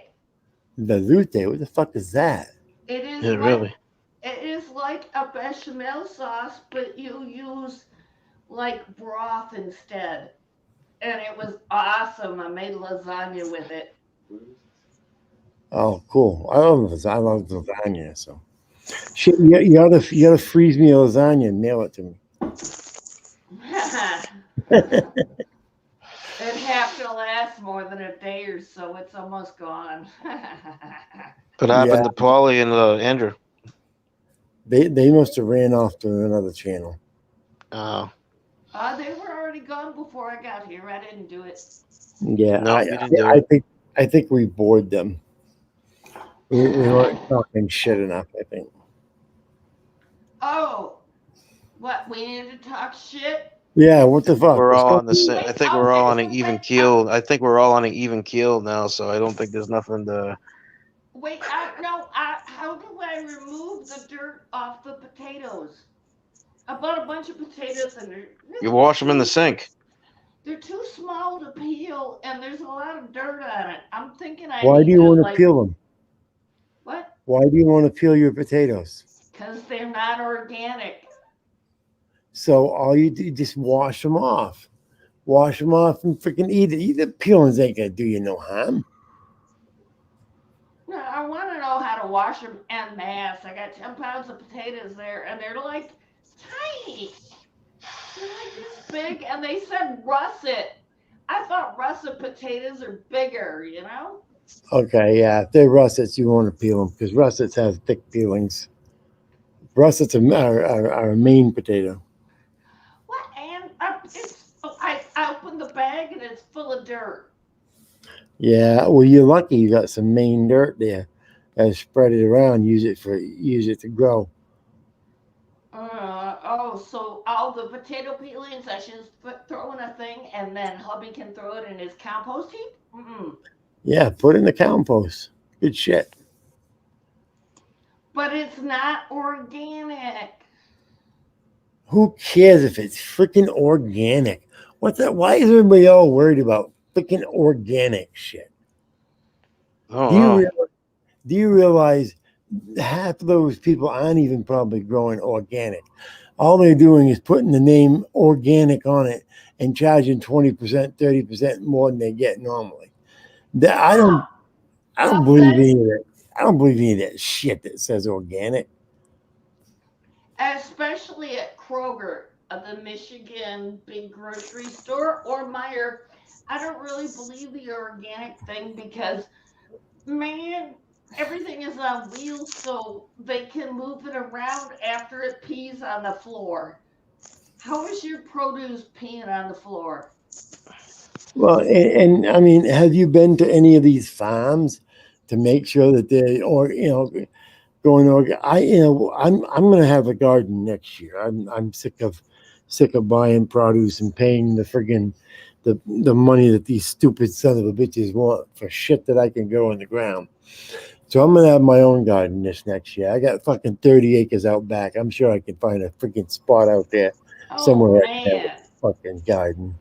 Velouté? What the fuck is that? It is yeah, like really. it is like a bechamel sauce, but you use like broth instead. And it was awesome. I made lasagna with it. Oh, cool. I love lasagna. So shit, you gotta freeze me a lasagna and mail it to me. It'd have to last more than a day or so. It's almost gone. What Yeah, happened to Paulie and Andrew? they must have ran off to another channel. Oh, They were already gone before I got here. I didn't do it. Yeah, no, I you didn't do I it. think we bored them. We weren't talking shit enough. I think. Oh, what? We need to talk shit? Yeah. What the fuck? We're What's all going on the on? same. I Wait, think we're all okay, on an so even wait, keel. I think we're all on an even keel now. So I don't think there's nothing to. wait, no, how do I remove the dirt off the potatoes? I bought a bunch of potatoes and they're You really wash them in the too, sink. they're too small to peel and there's a lot of dirt on it. I'm thinking I Why do need you to want to like, peel them? what? Why do you want to peel your potatoes? Because they're not organic. So all you do, just wash them off. Wash them off and freaking eat it. The peelings ain't gonna do you no harm. No, I want to know how to wash them en masse. I got 10 pounds of potatoes there, and they're like tiny. They're like this big, and they said russet. I thought russet potatoes are bigger, you know? Okay, yeah. If they're russets, you want to peel them because russets have thick peelings. Russets are a main potato. What? And I opened the bag, and it's full of dirt. Yeah, well, you're lucky you got some main dirt there. Spread it around. Use it to grow. Oh, so all the potato peelings I should throw in a thing, and then hubby can throw it in his compost heap? Mm-mm. Yeah, put in the compost. Good shit. But it's not organic. Who cares if it's freaking organic? What's that? Why is everybody all worried about freaking organic shit? I don't Do you know. realize, do you realize half of those people aren't even probably growing organic? All they're doing is putting the name organic on it and charging 20%, 30% more than they get normally. That I don't Well, believe any of that. I don't believe any of that shit that says organic. especially at Kroger, the Michigan big grocery store, or Meyer, I don't really believe the organic thing because, man, everything is on wheels so they can move it around after it pees on the floor. How is your produce peeing on the floor? Well, and I mean, have you been to any of these farms to make sure that they, or going organ? I'm going to have a garden next year. I'm sick of buying produce and paying the friggin' the money that these stupid son of a bitches want for shit that I can grow in the ground. So I'm gonna have my own garden this next year. I got fucking 30 acres out back. I'm sure I can find a freaking spot out there Oh, somewhere I can have a man. fucking garden.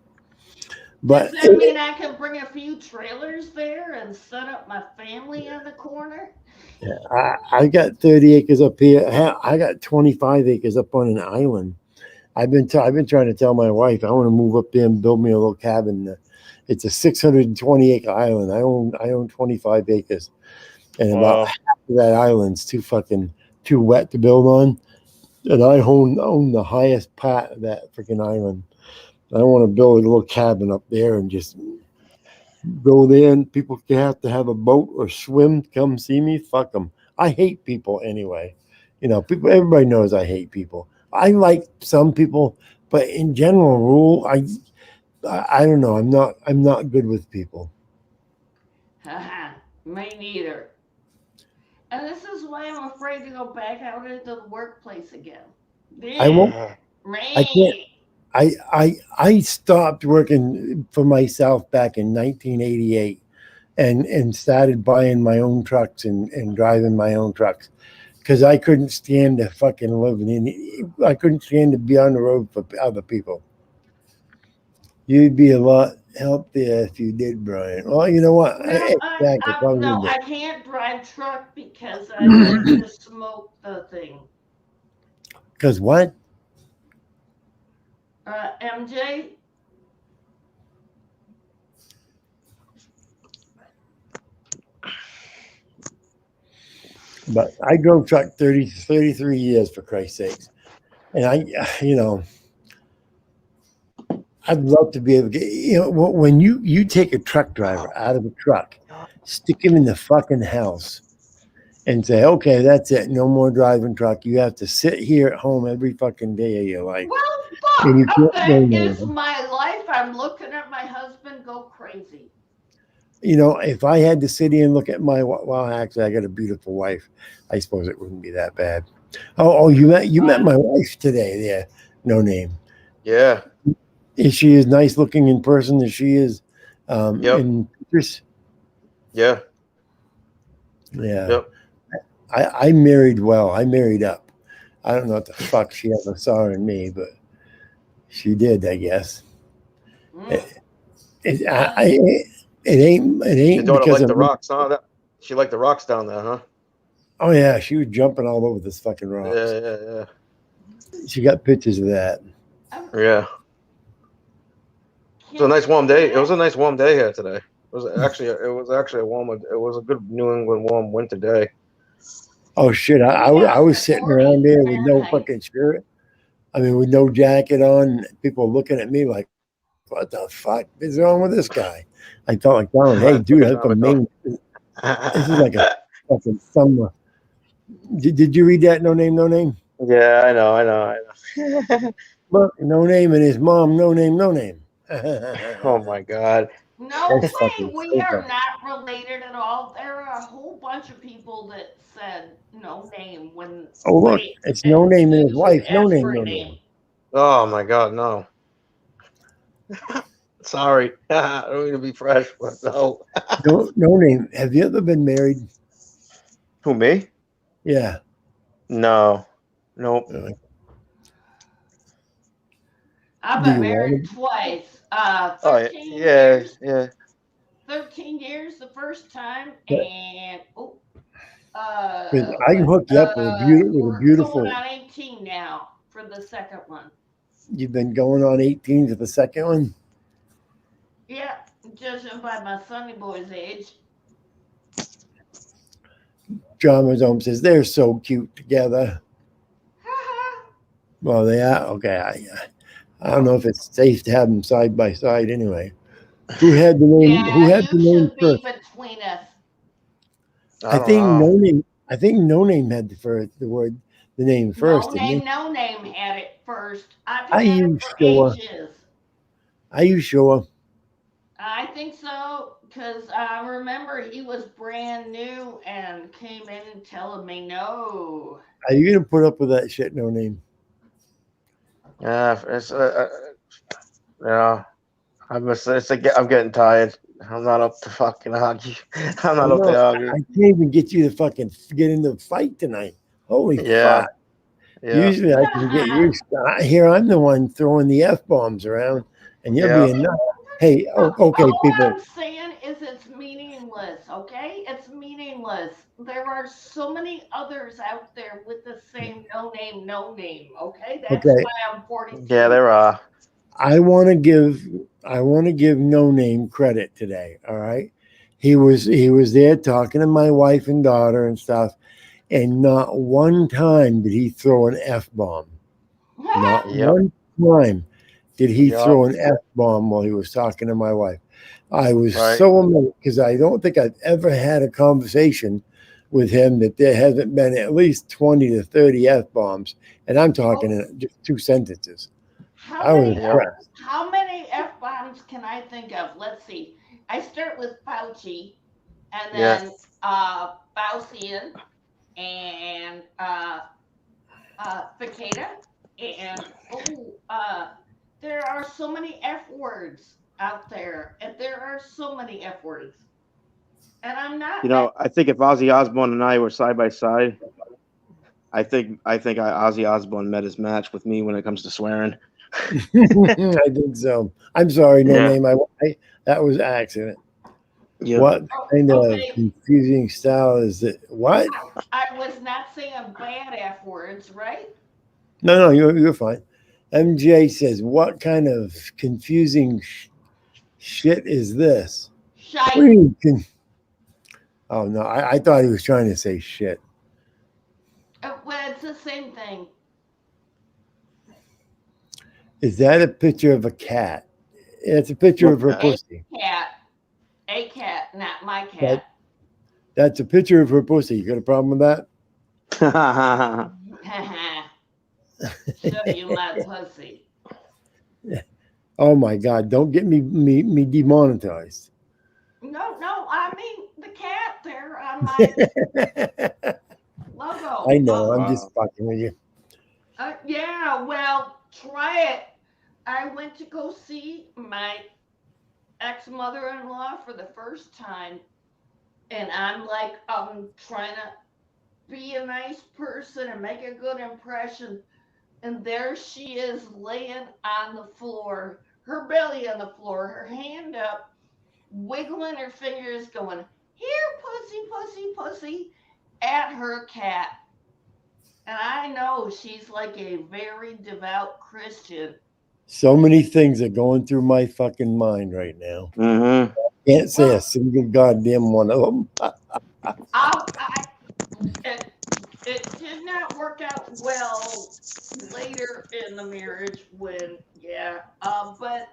Does But that mean I can bring a few trailers there and set up my family on the corner? I got 30 acres up here. I got 25 acres up on an island. I've been trying to tell my wife I want to move up there and build me a little cabin. It's a 620 acre island. I own 25 acres, and about Wow. half of that island's too wet to build on. And I own the highest part of that freaking island. I want to build a little cabin up there and just go there, and people can have to have a boat or swim to come see me. Fuck them. I hate people anyway. People. Everybody knows I hate people. I like some people, but in general rule, I don't know. I'm not good with people. Haha, me neither. And this is why I'm afraid to go back out into the workplace again. I won't. Uh, I can't. Me. I stopped working for myself back in 1988 and started buying my own trucks and driving my own trucks because I couldn't stand to fucking live in. I couldn't stand to be on the road for other people. You'd be a lot healthier if you did, Brian. Well, you know what? No, Exactly, probably no, wouldn't. I can't drive truck because I like to smoke the thing. Because what? MJ, But I drove truck 33 years for Christ's sakes, and I'd love to be able to get, when you take a truck driver out of a truck, stick him in the fucking house and say, okay, that's it. No more driving truck. You have to sit here at home every fucking day of your life. well, And fuck, you can't go that is nowhere. my life. I'm looking at my husband go crazy. If I had to sit here and look at well, actually, I got a beautiful wife. I suppose it wouldn't be that bad. Oh, you met my wife today. There, no name. yeah. Is she as nice looking in person as she is Yep. in pictures? Yeah. Yeah. Yep. I married well. I married up. I don't know what the fuck she ever saw in me, but she did, I guess. Mm. It, it, Uh, it ain't Your daughter because liked of the me. rocks, huh? She liked the rocks down there, huh? Oh yeah, she was jumping all over this fucking rocks. Yeah. She got pictures of that. Um, Yeah. It was a nice warm day. It was a nice warm day here today. It was actually a warm. It was a good New England warm winter day. Oh shit! I Yeah, was sitting around 40 there with no Fahrenheit. fucking shirt. I mean, with no jacket on. People looking at me like, "What the fuck is wrong with this guy?" I felt like telling, "Hey, dude, I'm from Took a Maine. tropical. This is like a fucking summer." Did you read that? No name, no name. Yeah, I know. Look, no name, and his mom, no name, no name. Oh my God. No That's way, fucking we so are funny. not related at all. There are a whole bunch of people that said no name when Oh look, they it's no name and his use it wife. No as name, her no name. name. Oh my God, no. Sorry. I don't mean to be fresh, but no. No, no name. Have you ever been married? Who, me? Yeah. No. Nope. Uh, I've Do been you married want twice. Oh yeah, 13 yeah, years. yeah. 13 years the first time, to? and Because I can what? hook you up with a We're going beautiful. on 18 now for the second one. You've been going on 18 to the second one. Yeah, judging by my sonny boy's age. Drama Dome says they're so cute together. Well, they are. Okay, I don't know if it's safe to have them side by side anyway. Who had the name? Who Yeah, had the you name should be first? between us. I don't know. I think no name had the first the word the name No first, didn't he? name, no name had it first. I've Are had it you for sure? ages. Are you sure? I think so, because I remember he was brand new and came in telling me no. Are you gonna put up with that shit? No name. Yeah, yeah. I'm getting tired. I'm not up to fucking argue. I'm I not up know. to argue. I can't even get you to fucking get into a fight tonight. Holy Yeah, fuck! yeah, Usually I can get you. Here I'm the one throwing the f bombs around, and you're yeah, being nuts. Hey, oh, okay, All people. I'm saying is it's meaningless, okay? It's meaningless. There are so many others out there with the same no name, okay? That's Okay, why I'm yeah. 42. There are. I want to give No Name credit today. All right, he was there talking to my wife and daughter and stuff, and not one time did he throw an f bomb. Not Yep, one time did he yep. throw an f bomb while he was talking to my wife. I was Right. so amazed because I don't think I've ever had a conversation with him that there hasn't been at least 20 to 30 f bombs, and I'm talking Oh, in just two sentences. how I was many Yep. impressed. how many F bombs can I think of? Let's see. I start with Fauci and Yeah. then Faucian and Cicada and there are so many F words out there, and there are so many F words, and I'm not. I think if Ozzy Osbourne and I were side by side, I think Ozzy Osbourne met his match with me when it comes to swearing. I think so. I'm sorry, no Yeah. name. I that was an accident. Yeah. What kind of Okay, confusing style is it? What? I was not saying bad F words, right? No, you're fine. MJ says, "What kind of confusing shit is this?" What Shite. do you mean? Oh no, I thought he was trying to say shit. Well, it's the same thing. Is that a picture of a cat? It's a picture What? of her A pussy. cat, a cat, not my That cat. that's a picture of her pussy. You got a problem with Show you my pussy. that? Oh my God! Don't get me demonetized. No, no, I mean the cat there on my I logo. know. I'm just Wow. fucking with you. Yeah, well, try it. I went to go see my ex mother in law for the first time, and I'm like, trying to be a nice person and make a good impression. And there she is laying on the floor, her belly on the floor, her hand up, wiggling her fingers, going, "Here, pussy, pussy, pussy." at her cat, and I know she's like a very devout Christian. So many things are going through my fucking mind right now. Mm-hmm. Can't say a Well, single goddamn one of them. I it, it did not work out well later in the marriage when but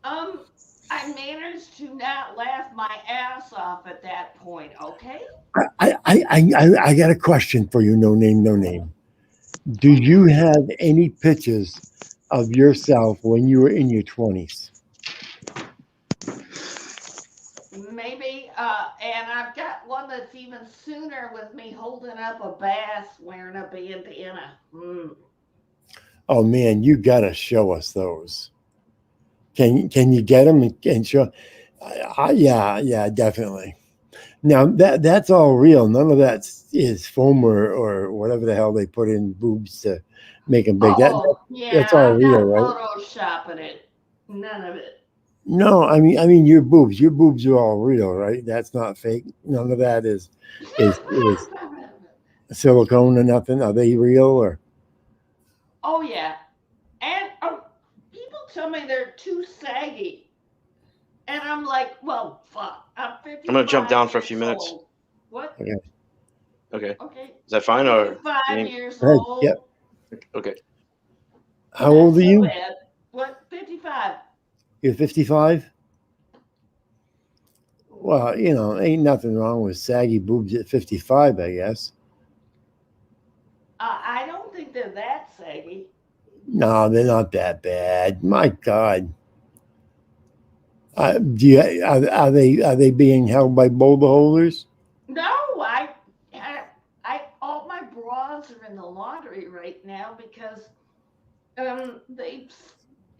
um I managed to not laugh my ass off at that point. Okay. I got a question for you. No name, no name. Do you have any pictures of yourself when you were in your 20s? Maybe, and I've got one that's even sooner with me holding up a bass wearing a bandana. Oh man, you gotta show us those. Can you get them and show? Yeah, definitely. Now that's all real. None of that is foam or whatever the hell they put in boobs to make them big. Oh, That's yeah, all I'm real, not right? photoshopping it. None of it. No, I mean your boobs. Your boobs are all real, right? That's not fake. None of that is silicone or nothing. Are they real or? Oh, yeah. And people tell me they're too saggy. And I'm like, well, fuck. I'm I'm gonna jump 55 down for a few years minutes. old. What? Okay. Okay. Okay. Is that fine or 55 you years Go ahead. old. Yep. okay? How Not old are so you? bad. What? 55. You're 55. Well, ain't nothing wrong with saggy boobs at 55, I guess. I don't think they're that saggy. No, they're not that bad. My God. Are they being held by boulder holders? No, I, all my bras are in the laundry right now because they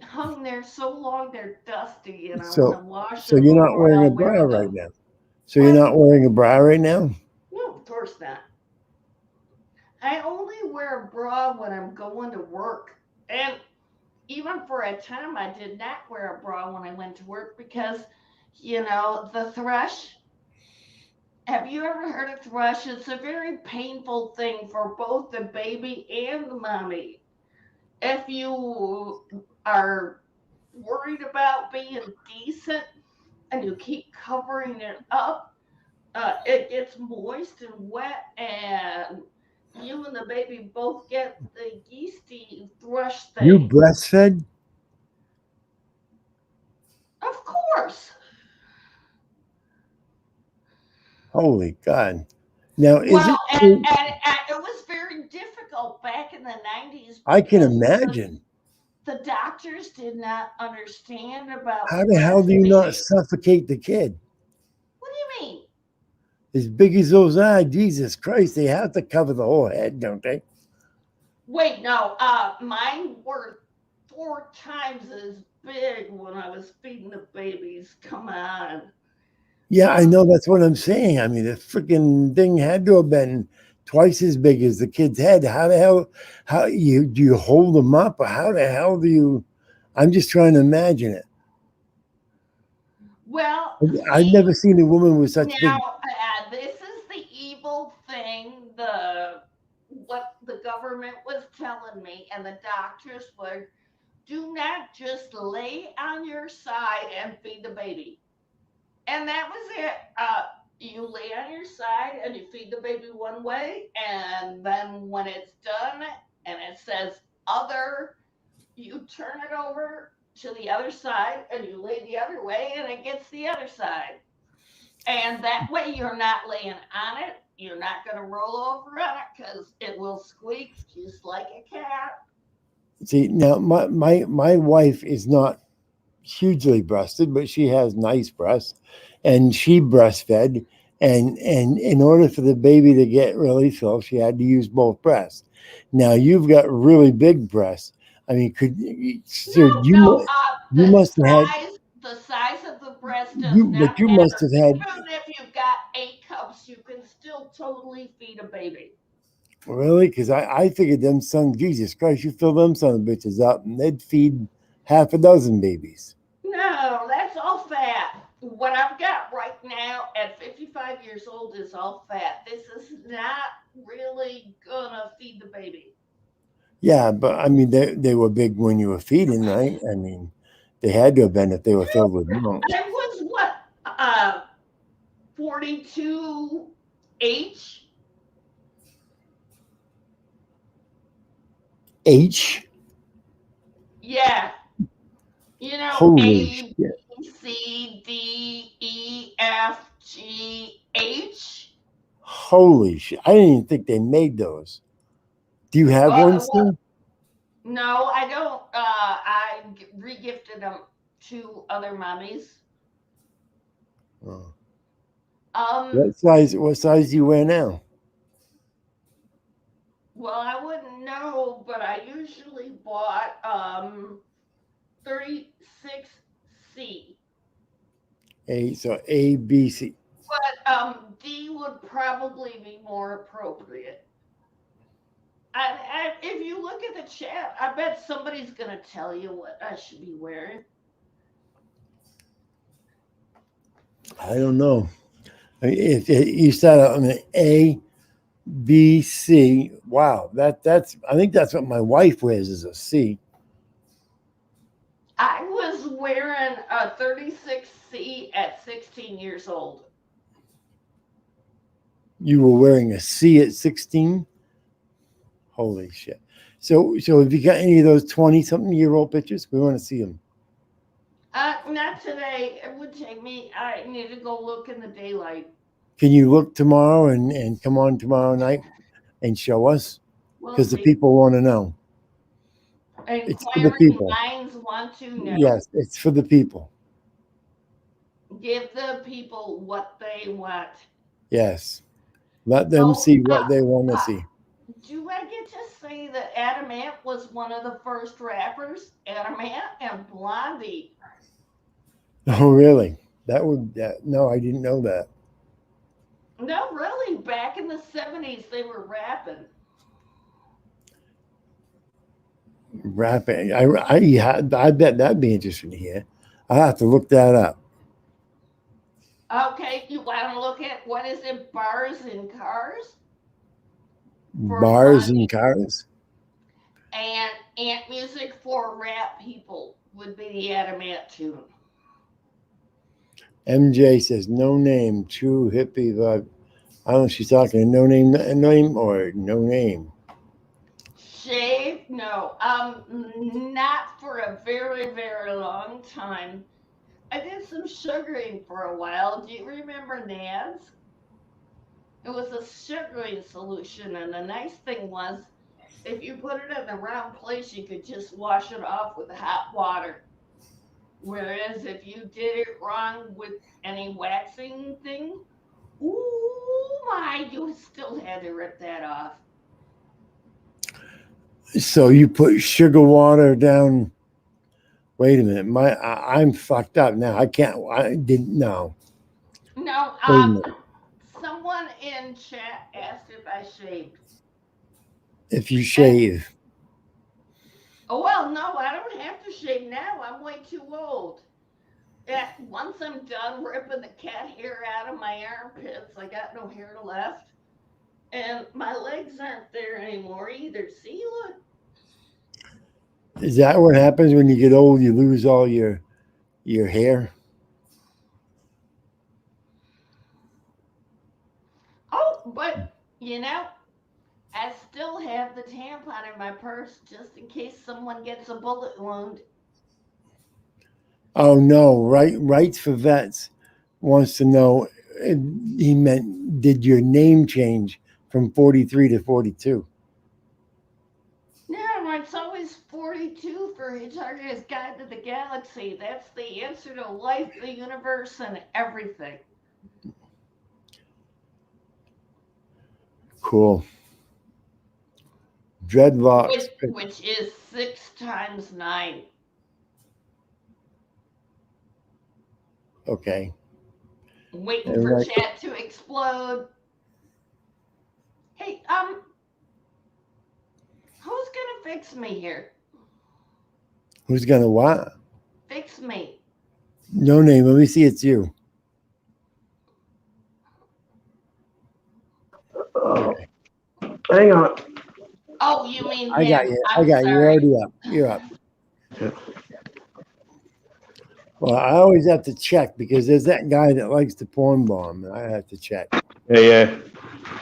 hung there so long they're dusty, and I want So, to wash so them you're not before wearing a I'll bra wear right them. now. So you're What? not wearing a bra right now. No, of course not. I only wear a bra when I'm going to work, and even for a time, I did not wear a bra when I went to work because, the thrush. Have you ever heard of thrush? It's a very painful thing for both the baby and the mommy. If you are worried about being decent and you keep covering it up, it gets moist and wet, and you and the baby both get the yeasty thrush You thing. breastfed? Of course. Holy God! Now, is Well, it and, true? and it was very difficult back in the 90s I can because imagine. the doctors did not understand about How the hell do you not breastfeeding. suffocate the kid? What do you mean? As big as those are, Jesus Christ, they have to cover the whole head, don't they? Wait, no. Mine were 4 times as big when I was feeding the babies. Come on. Yeah, I Um, know that's what I'm saying. I mean, the freaking thing had to have been twice as big as the kid's head. How the hell? How you do you hold them up, or how the hell do you? I'm just trying to imagine it. well, I've see, never seen a woman with such now big. this is the evil thing. The what the government was telling me, and the doctors were: do not just lay on your side and feed the baby. And that was it. You lay on your side and you feed the baby one way, and then when it's done and it says other, you turn it over to the other side and you lay the other way, and it gets the other side. And that way, you're not laying on it. You're not going to roll over on it because it will squeak just like a cat. See, now my wife is not hugely breasted, but she has nice breasts, and she breastfed. And in order for the baby to get really filled, she had to use both breasts. Now you've got really big breasts. I mean, so No, no. you must have had The size of the breast does you, but not you must matter. have had Even if you've got 8 cups, you can still totally feed a baby. really because I figured them son Jesus Christ, you fill them son of bitches up and they'd feed half a dozen babies. No, that's all fat. what I've got right now at 55 years old is all fat. This is not really gonna feed the baby. Yeah, but I mean, they were big when you were feeding, right? I mean, they had to have been if they were filled with milk. I was what? 42 H? H. Yeah. You know, Holy A, shit! B, C, D, E, F, G, H. Holy shit! I didn't even think they made those. Do you have one Well, still? no, I don't. I regifted them to other mommies. Oh. Um, What size? What size do you wear now? well, I wouldn't know, but I usually bought 36C. A. So A, B, C. But D would probably be more appropriate. If you look at the chat, I bet somebody's gonna tell you what I should be wearing. I don't know. I mean, if you start out on an A, B, C. Wow, that's. I think that's what my wife wears is a C. I was wearing a 36C at 16 years old. You were wearing a C at 16. Holy shit! So have you got any of those 20-something-year-old pictures? We want to see them. Not today. It would take me. I need to go look in the daylight. Can you look tomorrow and come on tomorrow night and show us? We'll Because the see. people want to know. It's for the Inquiring people. minds want to know. Yes, it's for the people. Give the people what they want. Yes. Let them Oh, see what they want to see. do I get to say that Adamant was one of the first rappers? Adamant and Blondie. Oh, really? No, I didn't know that. No, really. Back in the 70s, they were rapping. Rapping. I bet that'd be interesting to hear. I'll have to look that up. Okay, you want to look at what is it? Bars and cars for Bars Blondie, and cars. and ant music for rap people would be the Adamant tune. MJ says no name, true hippie vibe. I don't know if she's talking no name or no name. Shave? No. Not for a very, very long time. I did some sugaring for a while. Do you remember Nads? It was a sugaring solution, and the nice thing was, if you put it in the wrong place, you could just wash it off with hot water. Whereas if you did it wrong with any waxing thing, ooh my, you still had to rip that off. So you put sugar water down. Wait a minute, I'm fucked up now. I can't. I didn't know. No, Wait a minute. someone in chat asked if I shaved. If you And shave, oh well, no, I don't have to shave now. I'm way too old. Once I'm done ripping the cat hair out of my armpits, I got no hair left. And my legs aren't there anymore either. See, look. is that what happens when you get old? You lose all your hair. Oh, but you know, I still have the tampon in my purse just in case someone gets a bullet wound. Oh no, Rights for Vets wants to know. He meant, did your name change from 43 to 42? No, it's always 42 for Hitchhiker's Guide to the Galaxy. That's the answer to life, the universe, and everything. Cool. Dreadlocks. Which is 6 times 9. Okay. Waiting And for right, chat to explode. Hey, who's gonna fix me here? who's gonna what? Fix me. No name. Let me see. It's you. Hang on. Oh, you mean I got him. you. I'm You're sorry. already up. You're up. Well, I always have to check because there's that guy that likes to porn bomb, and I have to check. Yeah.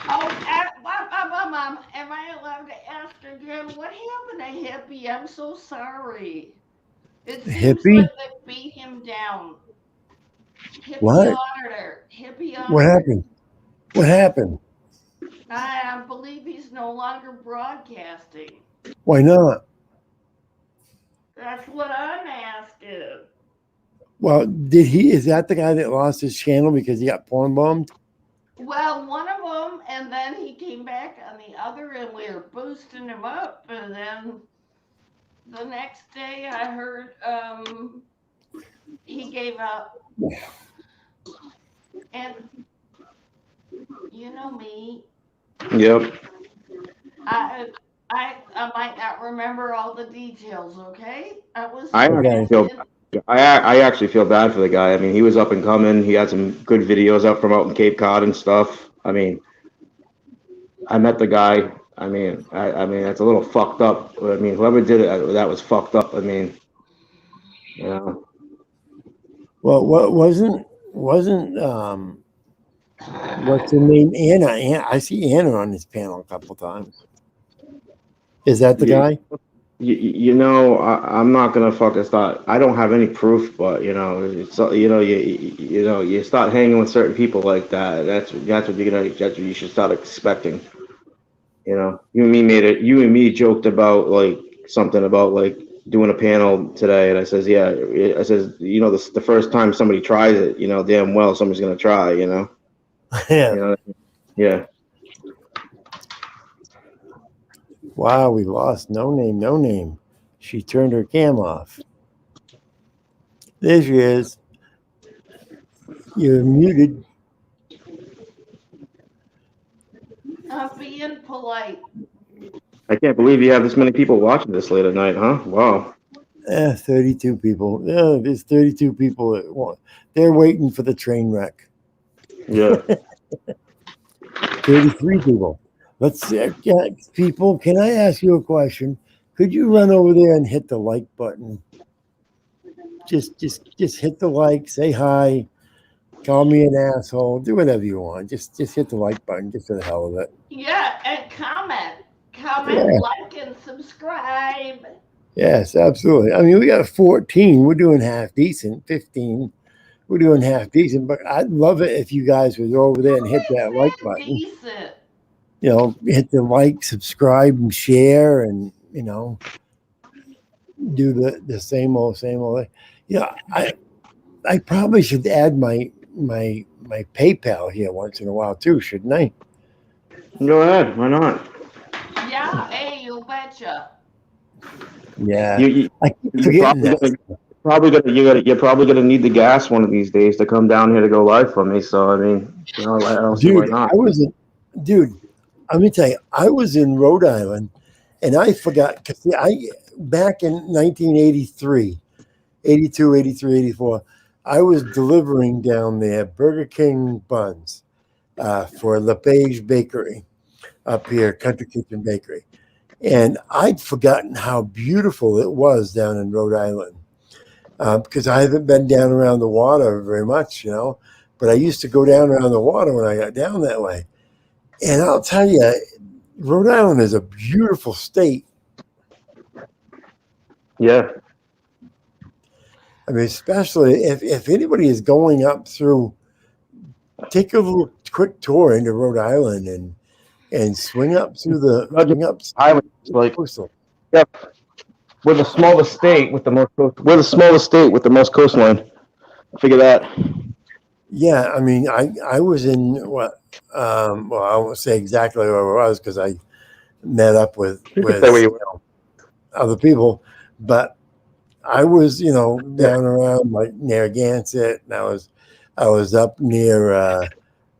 Oh, Mom, am I allowed to ask again? What happened to Hippie? I'm so sorry. It seems like Hippie? they beat him down. Hippie What? Auditor. Hippie What Auditor. happened? What happened? I believe he's no longer broadcasting. Why not? That's what I'm asking. Well, did he? Is that the guy that lost his channel because he got porn bombed? Well, one of them, and then he came back on the other, and we were boosting him up. And then the next day, I heard he gave up. And you know me, Yep. I might not remember all the details. Okay, I was I actually Okay. feel I actually feel bad for the guy. I mean, he was up and coming. He had some good videos up from out in Cape Cod and stuff. I mean, I met the guy. I mean, that's a little fucked up. I mean, whoever did it, that was fucked up. I mean, you know, Well, what wasn't what's her name? Anna. I see Anna on this panel a couple times. Is that the you, guy? I'm not gonna fucking start. I don't have any proof, but it's you start hanging with certain people like that. That's what you should start expecting. You and me joked about like something about like doing a panel today, and I says, yeah, I says, this the first time somebody tries it, damn well somebody's gonna try, Yeah. Yeah. Wow, we lost. No name. No name. She turned her cam off. There she is. You're muted. I'm being polite. I can't believe you have this many people watching this late at night, huh? Wow. 32 people. Yeah, there's 32 people that want. They're waiting for the train wreck. Yeah. 33 people. Let's see. People, can I ask you a question? Could you run over there and hit the like button? Just hit the like, say hi, call me an asshole, do whatever you want. Just hit the like button just for the hell of it. Yeah, and comment, Yeah. like, and subscribe. Yes, absolutely. I mean, we got 14. We're doing half decent. 15. We're doing half decent, but I'd love it if you guys would go over there and hit that like button. Decent. Hit the like, subscribe, and share, and do the same old. I probably should add my PayPal here once in a while too, shouldn't I? Go ahead. Why not? Yeah, hey, you betcha. Yeah, You, I keep you're forgetting that. you're probably gonna need the gas one of these days to come down here to go live for me. So I mean, I don't see why Dude, not. dude, let me tell you, I was in Rhode Island and I forgot because back in 1983, 82, 83, 84, I was delivering down there Burger King buns for LePage Bakery up here, Country Kitchen Bakery. And I'd forgotten how beautiful it was down in Rhode Island because I haven't been down around the water very much, but I used to go down around the water when I got down that way. And I'll tell you, Rhode Island is a beautiful state. Yeah. I mean, especially if anybody is going up through, take a little quick tour into Rhode Island and swing up through Island, like, coastal. yep. We're the smallest state with the most. We're the smallest state with the most coastline. Figure that. Yeah, I mean, I was in what? Well, I won't say exactly where I was because I met up with You can say where you were. other people, but I was down around like Narragansett, and I was up near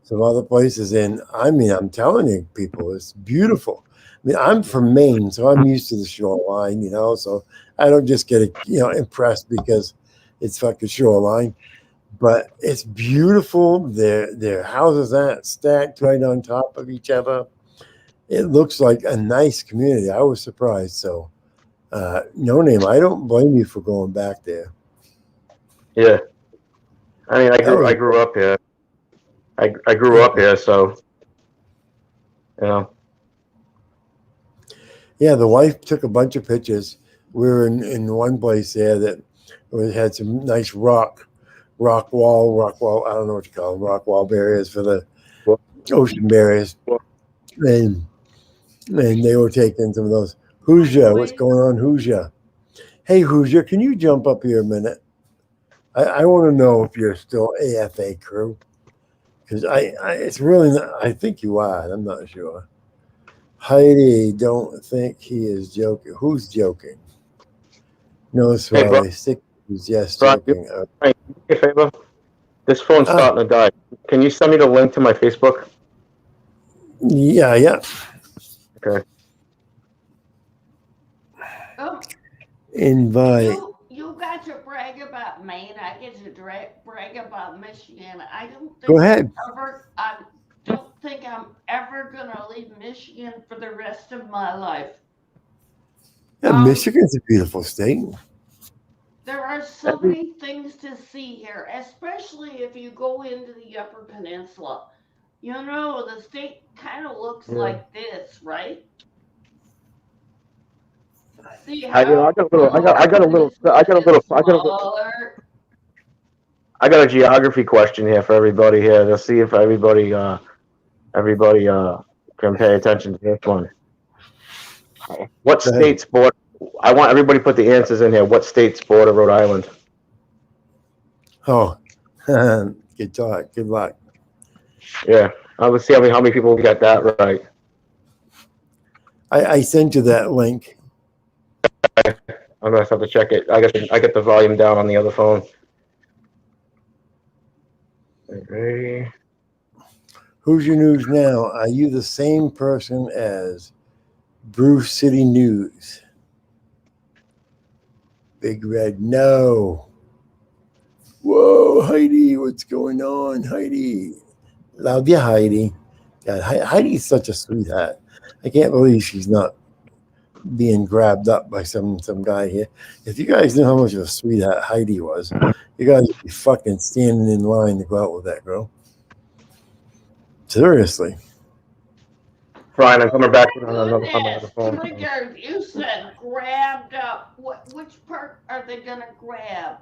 some other places, and I mean, I'm telling you, people, it's beautiful. I mean, I'm from Maine, so I'm used to the shoreline, so I don't just get impressed because it's fucking shoreline. But it's beautiful. Their houses aren't stacked right on top of each other. It looks like a nice community. I was surprised. So, no name. I don't blame you for going back there. Yeah, I mean, That was I grew up here. I grew up here, so you know. yeah. The wife took a bunch of pictures. We were in one place there that had some nice rock wall. I don't know what you call them, rock wall barriers for the ocean barriers, and they were taking some of those. Hoosier, what's going on, Hoosier? Hey, Hoosier, can you jump up here a minute? I want to know if you're still AFA crew because it's really not, I think you are. I'm not sure. Heidi, don't think he is joking. Who's joking? No, Hey, bro, Swally. Stick. Yes, bro, joking. hey, do me a favor. This phone's Ah, starting to die. Can you send me the link to my Facebook? yeah. Okay. Oh, Invite. you got to brag about Maine. I get to brag about Michigan. Go ahead. I don't think I'm ever gonna leave Michigan for the rest of my life. Yeah, Um, Michigan's a beautiful state. there are so many things to see here, especially if you go into the Upper Peninsula. You know, the state kind of looks Yeah. like this, right? See I how got a little, this one is I smaller. got a geography question here for everybody here to see if everybody can pay attention to this one. What Go ahead. states border? I want everybody to put the answers in here. What states border Rhode Island? Oh, good talk. Good luck. Yeah. Let's see how many people got that right. I sent you that link. I'm gonna have to check it. I got the volume down on the other phone. Okay. Who's your news now? Are you the same person as Bruce City News? Big Red, no. Whoa, Heidi, what's going on, Heidi? Love you, Heidi. God, Heidi's such a sweetheart. I can't believe she's not being grabbed up by some guy here. If you guys knew how much of a sweetheart Heidi was, you guys would be fucking standing in line to go out with that girl. Seriously. Brian, I'm coming back on my other Goodness, phone. Trigger, you said grabbed up. Which part are they gonna grab?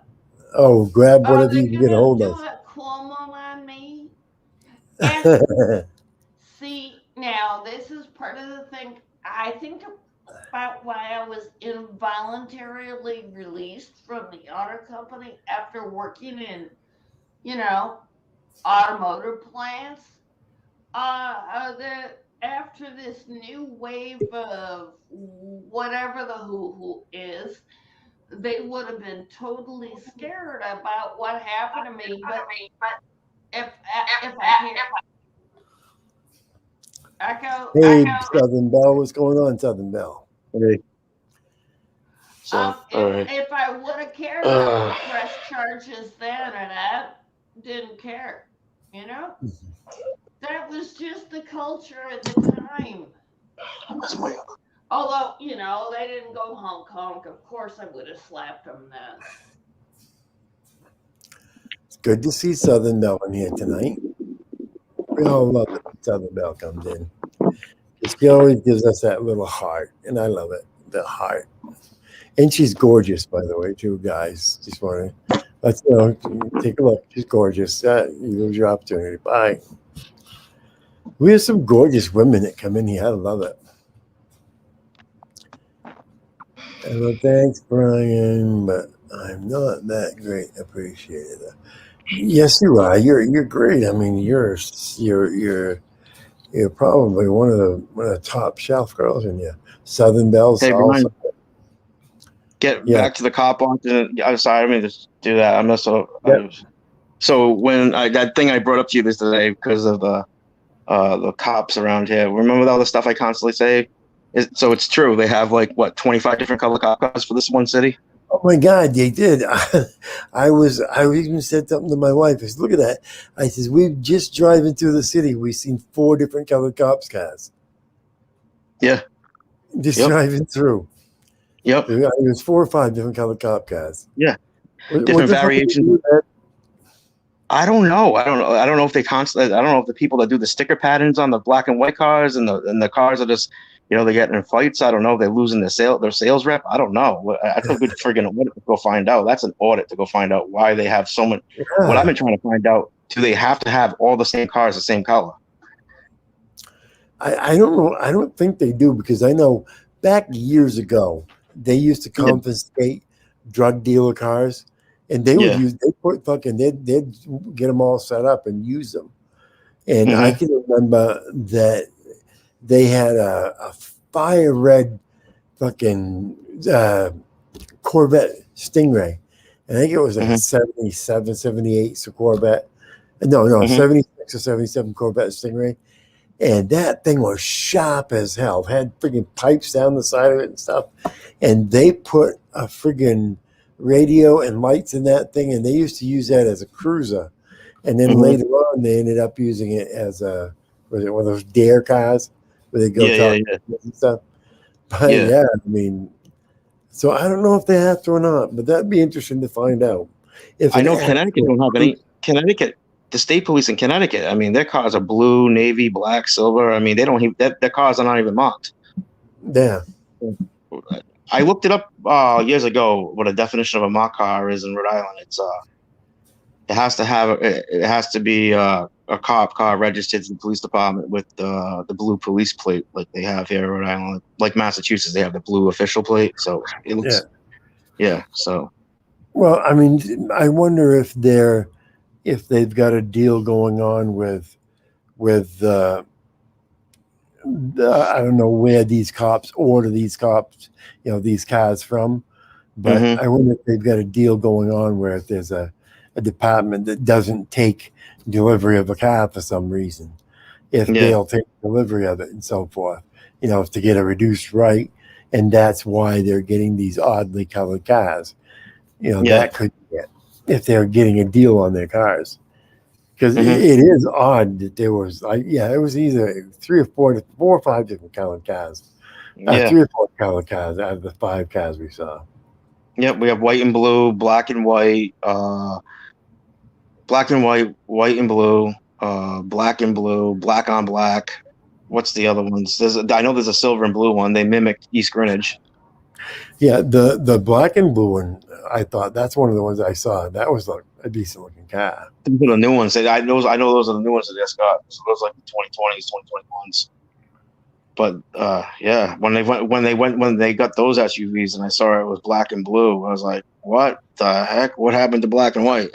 Oh, grab Are whatever they you can get a gonna hold do of. a Cuomo on me? And see, now this is part of the thing. I think about why I was involuntarily released from the auto company after working in, you know, automotive plants. After this new wave of whatever the who is, they would have been totally scared about what happened to me. But if I hear echo, Hey, Southern Belle, what's going on, Southern Belle? Okay. So, all right. if I would have cared, I would have pressed charges then, and I didn't care. You know, that was just the culture at the time. Although, you know, they didn't go honk honk. Of course, I would have slapped them then. It's good to see Southern Belle in here tonight. We all love it when Southern Belle comes in. She always gives us that little heart, and I love it, the heart. And she's gorgeous, by the way, too, guys. Just want to take a look. She's gorgeous. You lose your opportunity. Bye. We have some gorgeous women that come in here. I love it. Well, thanks, Brian, but I'm not that great. Appreciate it. Yes, you are. You're great. I mean, you're probably one of the top shelf girls in here. Southern Belle's Hey, also. Brian, get Yeah. back to the cop launch. I'm sorry, I didn't mean to do that. I'm not so. Yep. So when that thing I brought up to you this today because of the cops around here. Remember all the stuff I constantly say? So it's true. They have like what 25 different color cop cars for this one city. Oh my God, they did. I even said something to my wife. I said, "Look at that." I said, "We've just driving through the city. We've seen 4 different colored cops cars." Yeah. Just Yep. driving through. Yep. It was 4 or 5 different color cop cars. Yeah. What Different the fuck did variations. you do that? I don't know. I don't know. I don't know if they constantly. I don't know if the people that do the sticker patterns on the black and white cars and the cars are just, they get in fights. I don't know if they're losing their sales rep. I don't know. I could be friggin' audit to go find out. That's an audit to go find out why they have so much. What I've Yeah. been trying to find out: do they have to have all the same cars, the same color? I don't know. I don't think they do, because I know back years ago they used to Yeah. confiscate drug dealer cars, and they would Yeah. use they'd get them all set up and use them. And I Mhm. can remember that they had a fire red fucking Corvette Stingray. I think it was like a Mhm. 77, 78 Corvette. No, Mhm. 76 or 77 Corvette Stingray. And that thing was sharp as hell. Had friggin' pipes down the side of it and stuff. And they put a friggin' radio and lights in that thing, and they used to use that as a cruiser. And then Mhm. later on, they ended up using it as was it one of those dare cars where they go Yeah. talk Yeah. to kids and stuff. But Yeah. yeah, I mean, so I don't know if they have to or not, but that'd be interesting to find out. If I an know Connecticut actual don't have any. Connecticut, the state police in Connecticut. I mean, their cars are blue, navy, black, silver. I mean, they don't even their cars are not even marked. yeah, I looked it up years ago. What a definition of a mock car is in Rhode Island. It has to be a cop car registered to the police department with the blue police plate like they have here in Rhode Island. Like Massachusetts, they have the blue official plate. So it yeah. looks So Well, I mean, I wonder if they've got a deal going on with I don't know where these cops order these cops, these cars from, but hmm I wonder if they've got a deal going on where if there's a department that doesn't take delivery of a car for some reason, if yeah. they'll take delivery of it and so forth, to get a reduced rate, and that's why they're getting these oddly colored cars. Yeah. That could be it if they're getting a deal on their cars. Because hmm it is odd that there was, it was either 4 or 5 different colored cars, Yeah. 3 or 4 colored cars out of the 5 cars we saw. Yep, we have white and blue, black and white, black and white, white and blue, black and blue, black on black. What's the other ones? I know there's a silver and blue one. They mimic East Greenwich. Yeah, the black and blue one, I thought that's one of the ones I saw. That was like a decent looking car. Those are the new ones. I know those are the new ones that they just got. So those are like the 2020s, 2021s. But yeah, when they got those SUVs and I saw it was black and blue, I was like, what the heck? What happened to black and white?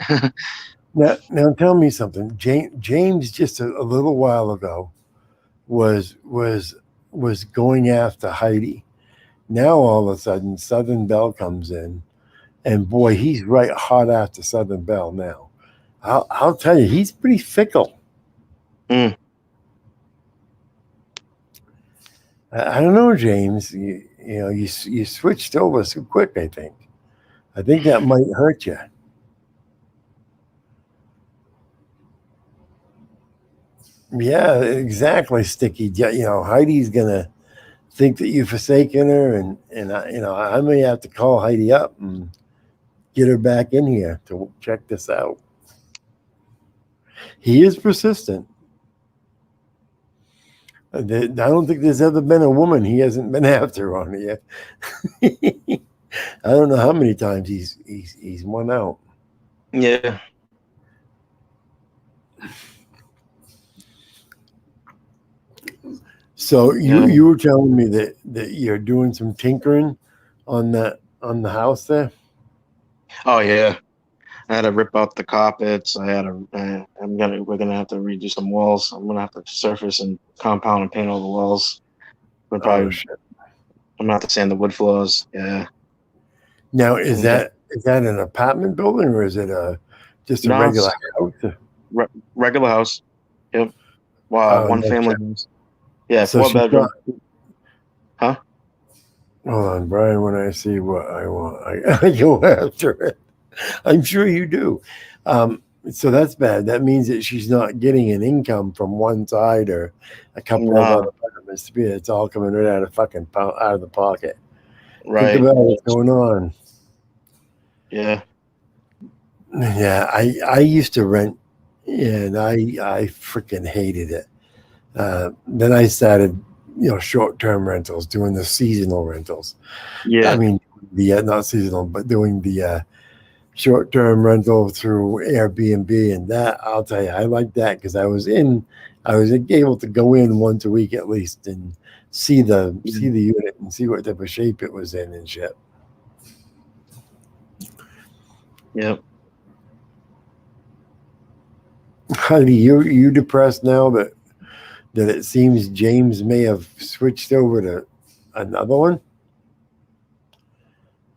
Now tell me something. James just a little while ago was going after Heidi. Now all of a sudden Southern Belle comes in, and boy, he's right hot after Southern Belle now. I'll tell you, he's pretty fickle. Mm. I don't know, James. You switched over so quick. I think that might hurt you. Yeah, exactly, Sticky. Heidi's gonna think that you've forsaken her, and I may have to call Heidi up and get her back in here to check this out. He is persistent. I don't think there's ever been a woman he hasn't been after on it yet. I don't know how many times he's won out. Yeah. So Yeah. you were telling me that you're doing some tinkering on the house there. Oh yeah. I had to rip out the carpets. We're gonna have to redo some walls. I'm gonna have to surface and compound and paint all the walls. Oh shit! I'm gonna have to sand the wood floors. Yeah. Now is And that an apartment building, or is it just a no, regular it's house? regular house. Yep. Oh, One no family shit. house. Yeah, So 4 bedroom. Huh? hold on, Brian. When I see what I want, I go after it. I'm sure you do. So that's bad. That means that she's not getting an income from one side or a couple of No. other apartments. Mr. B. It's all coming right out of out of the pocket. Think Right. about what's going on. Yeah. Yeah, I used to rent, and I freaking hated it. Then I started, short term rentals, doing the seasonal rentals. I Yeah. mean, the not seasonal, but doing the short term rental through Airbnb, and that I'll tell you, I like that because I was able to go in once a week at least and see the unit and see what type of shape it was in and shit. Yep. Heidi, you depressed now that it seems James may have switched over to another one?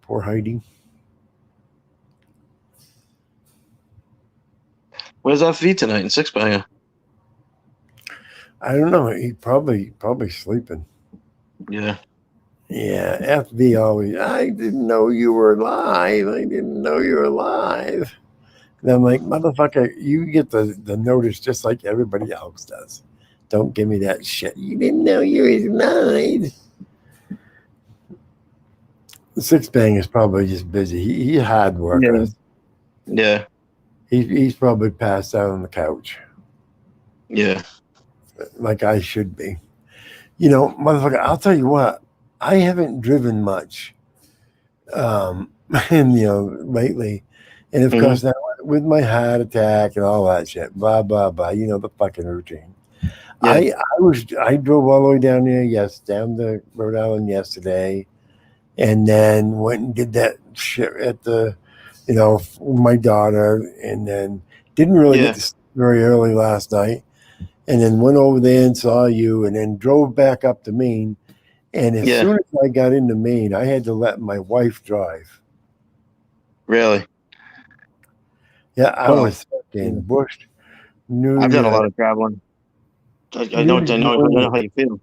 Poor Heidi. Where's FV tonight in Six Banger? I don't know. He probably sleeping. Yeah. Yeah, FB always. I didn't know you were alive. I didn't know you were alive. And I'm like, motherfucker, you get the notice just like everybody else does. Don't give me that shit. You didn't know you were alive. Six Bang is probably just busy. He's a hard worker. Yeah. Yeah. He's probably passed out on the couch Yeah. like I should be. Motherfucker, I'll tell you what, I haven't driven much, and lately, and of Mhm. course now with my heart attack and all that shit, blah blah blah. The fucking routine. Yeah. I drove all the way down there, down to Rhode Island yesterday, and then went and did that shit at my daughter, and then didn't really Yeah. get to sleep very early last night, and then went over there and saw you, and then drove back up to Maine. And as Yeah. soon as I got into Maine, I had to let my wife drive. Really? Yeah, I Well, was fucking bushed. New I've done a lot of traveling. I know. New I know. I know Zealand. how you feel.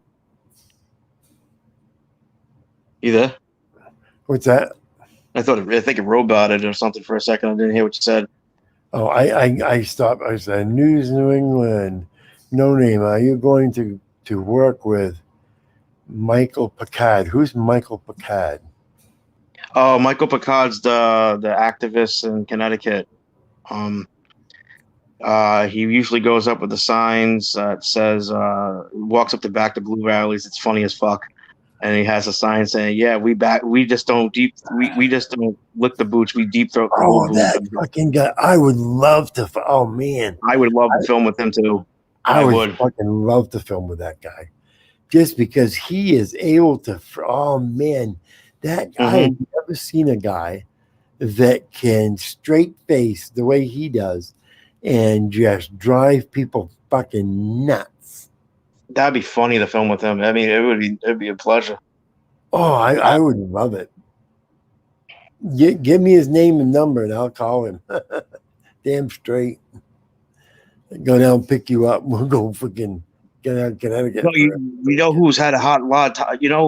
You there? What's that? I think it roboted or something for a second. I didn't hear what you said. Oh, I stopped. I said, News New England. No name. Are you going to work with Michael Picard? Who's Michael Picard? Oh, Michael Picard's the activist in Connecticut. Um, he usually goes up with the signs that says, walks up the back to Blue Valleys. It's funny as fuck. And he has a sign saying, "Yeah, we just don't we just don't lick the boots. We deep throat the Oh, boob." that fucking guy. I would love to. Oh man, I would love to film with him too. I I would would. fucking love to film with that guy, just because he is able to. Oh man, that I have Mm-hmm. never seen a guy that can straight face the way he does and just drive people fucking nuts. That'd be funny to film with him. I mean, it'd be a pleasure. Oh, I would love it. Give me his name and number and I'll call him. Damn straight. Go down, pick you up. We'll go freaking get out of Connecticut. No, you know who's had a hot lot.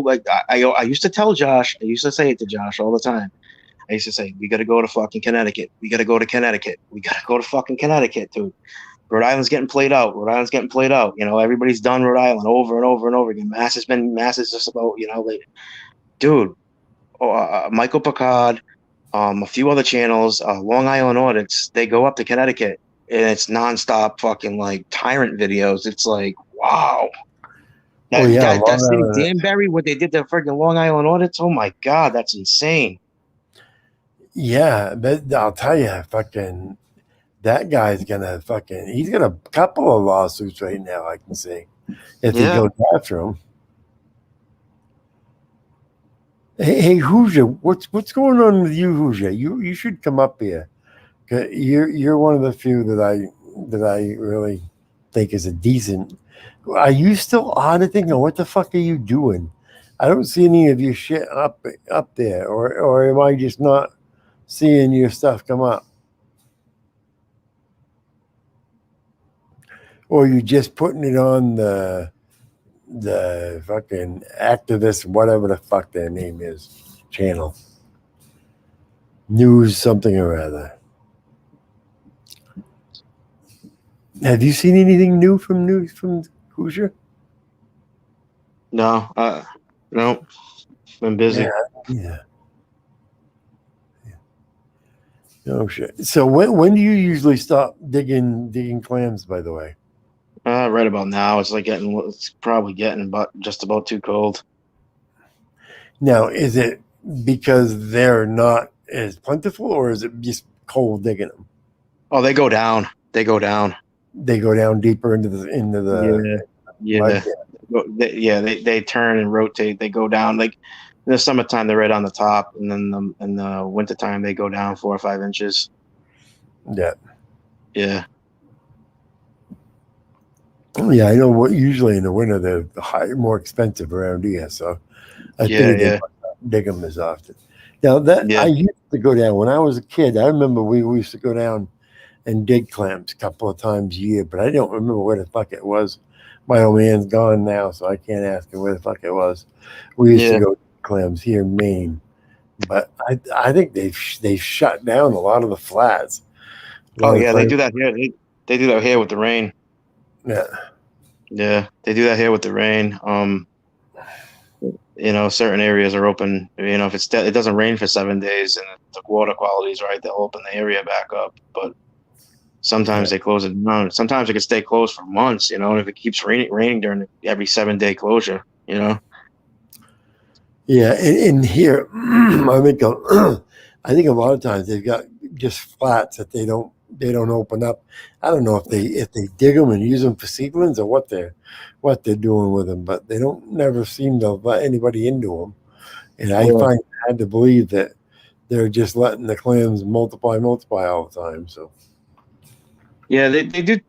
Like I used to tell Josh. I used to say it to Josh all the time. I used to say, "We got to go to fucking Connecticut. We got to go to Connecticut. We got to go to fucking Connecticut, dude. Rhode Island's getting played out. Rhode Island's getting played out. Everybody's done Rhode Island over and over and over again. Mass is just about, like, dude, Michael Picard, a few other channels, Long Island Audits, they go up to Connecticut and it's nonstop fucking like tyrant videos. It's like, wow. Oh yeah, That city, Long Island. Danbury, what they did to freaking Long Island Audits. Oh my God, that's insane. Yeah, but I'll tell you, fucking that guy's gonna he's got a couple of lawsuits right now. I can see if he Yeah. goes after him. Hey, Hoosier, what's going on with you, Hoosier? You should come up here. You're one of the few that I really think is a decent. Are you still auditing, or what the fuck are you doing? I don't see any of your shit up there, or am I just not seeing your stuff come up? Or you just putting it on the fucking activist, whatever the fuck their name is, channel. News something or other. Have you seen anything new from Hoosier? No, no, been busy. Yeah. Oh shit. So when do you usually stop digging clams? By the way. Right about now, it's probably getting just about too cold. Now, is it because they're not as plentiful, or is it just cold digging them? Oh, they go down. They go down. They go down deeper into the Yeah, mud. yeah, they turn and rotate. They go down like in the summertime they're right on the top, and then in the wintertime they go down 4 or 5 inches. Yeah, Yeah, yeah. I know. What usually in the winter they're more expensive around here, so I yeah, figured they yeah, don't dig them as often. Now that I yeah. used to go down when I was a kid. I remember we used to go down and dig clams a couple of times a year, but I don't remember where the fuck it was. My old man's gone now, so I can't ask him where the fuck it was. We used to Yeah. go dig clams here in Maine, but I think they've shut down a lot of the flats. A Oh lot of the yeah, they clams. do that here. They do that here with the rain. Yeah, Yeah, they do that here with the rain. Certain areas are open. If it doesn't rain for 7 days and the water quality is right, they'll open the area back up. But yeah, sometimes they close it down. Sometimes it can stay closed for months. If it keeps raining during every 7 day closure. yeah. And here, I think a lot of times they've got just flats that they don't open up. I don't know if they dig them and use them for seedlings or what they're doing with them, but they don't never seem to let anybody into them. And I Yeah. find it hard to believe that they're just letting the clams multiply all the time. So Yeah, they do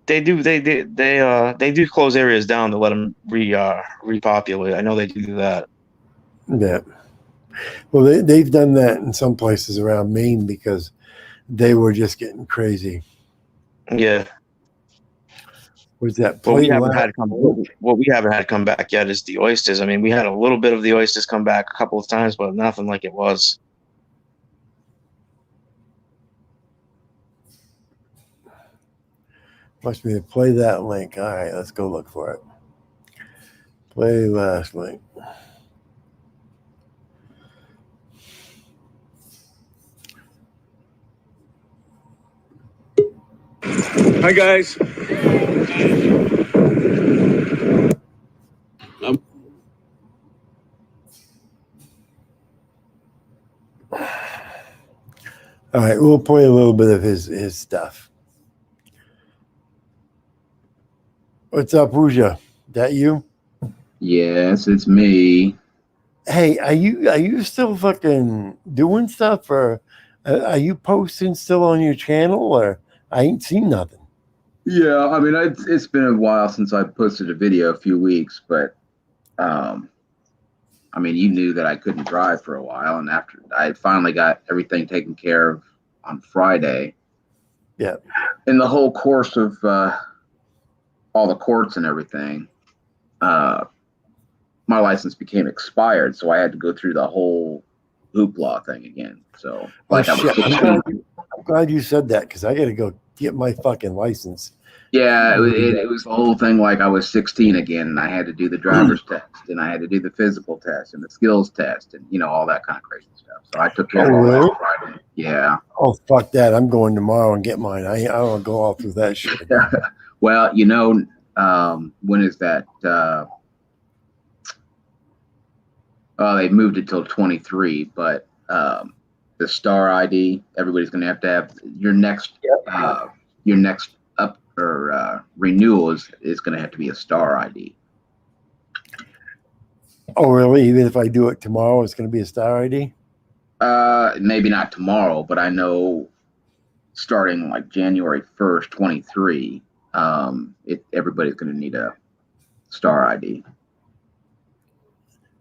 close areas down to let them repopulate. I know they do that. yeah, well they've done that in some places around Maine because they were just getting crazy. Yeah. Was that What we play haven't last had come week? what we haven't had come back yet is the oysters. I mean, we had a little bit of the oysters come back a couple of times, but nothing like it was. Must be to play that link. All right, let's go look for it. Play last link. Hi guys. All right, we'll play a little bit of his stuff. What's up, Ruja? That you? Yes, it's me. Hey, are you still fucking doing stuff, or are you posting still on your channel, or I ain't seen nothing? Yeah, I mean, it's been a while since I posted a video, a few weeks, but um, I mean, you knew that I couldn't drive for a while, and after I finally got everything taken care of on Friday, Yeah. in the whole course of all the courts and everything, uh, my license became expired, so I had to go through the whole hoopla thing again. So, Oh like, I was shit! I'm 16. glad you said that because I got to go get my fucking license. Yeah, it was the whole thing like I was 16 again, and I had to do the driver's test, and I had to do the physical test, and the skills test, and all that kind of crazy stuff. So I took care Oh of all that really? on Friday. Yeah. Oh fuck that! I'm going tomorrow and get mine. I don't want to go all through that shit again. Well, when is that? They moved it till 23, but the Star ID, everybody's going to have your next up or renewal is going to have to be a Star ID. Oh really? Even if I do it tomorrow, it's going to be a star ID. Maybe not tomorrow, but I know starting like January 1st, 23, everybody's going to need a Star ID.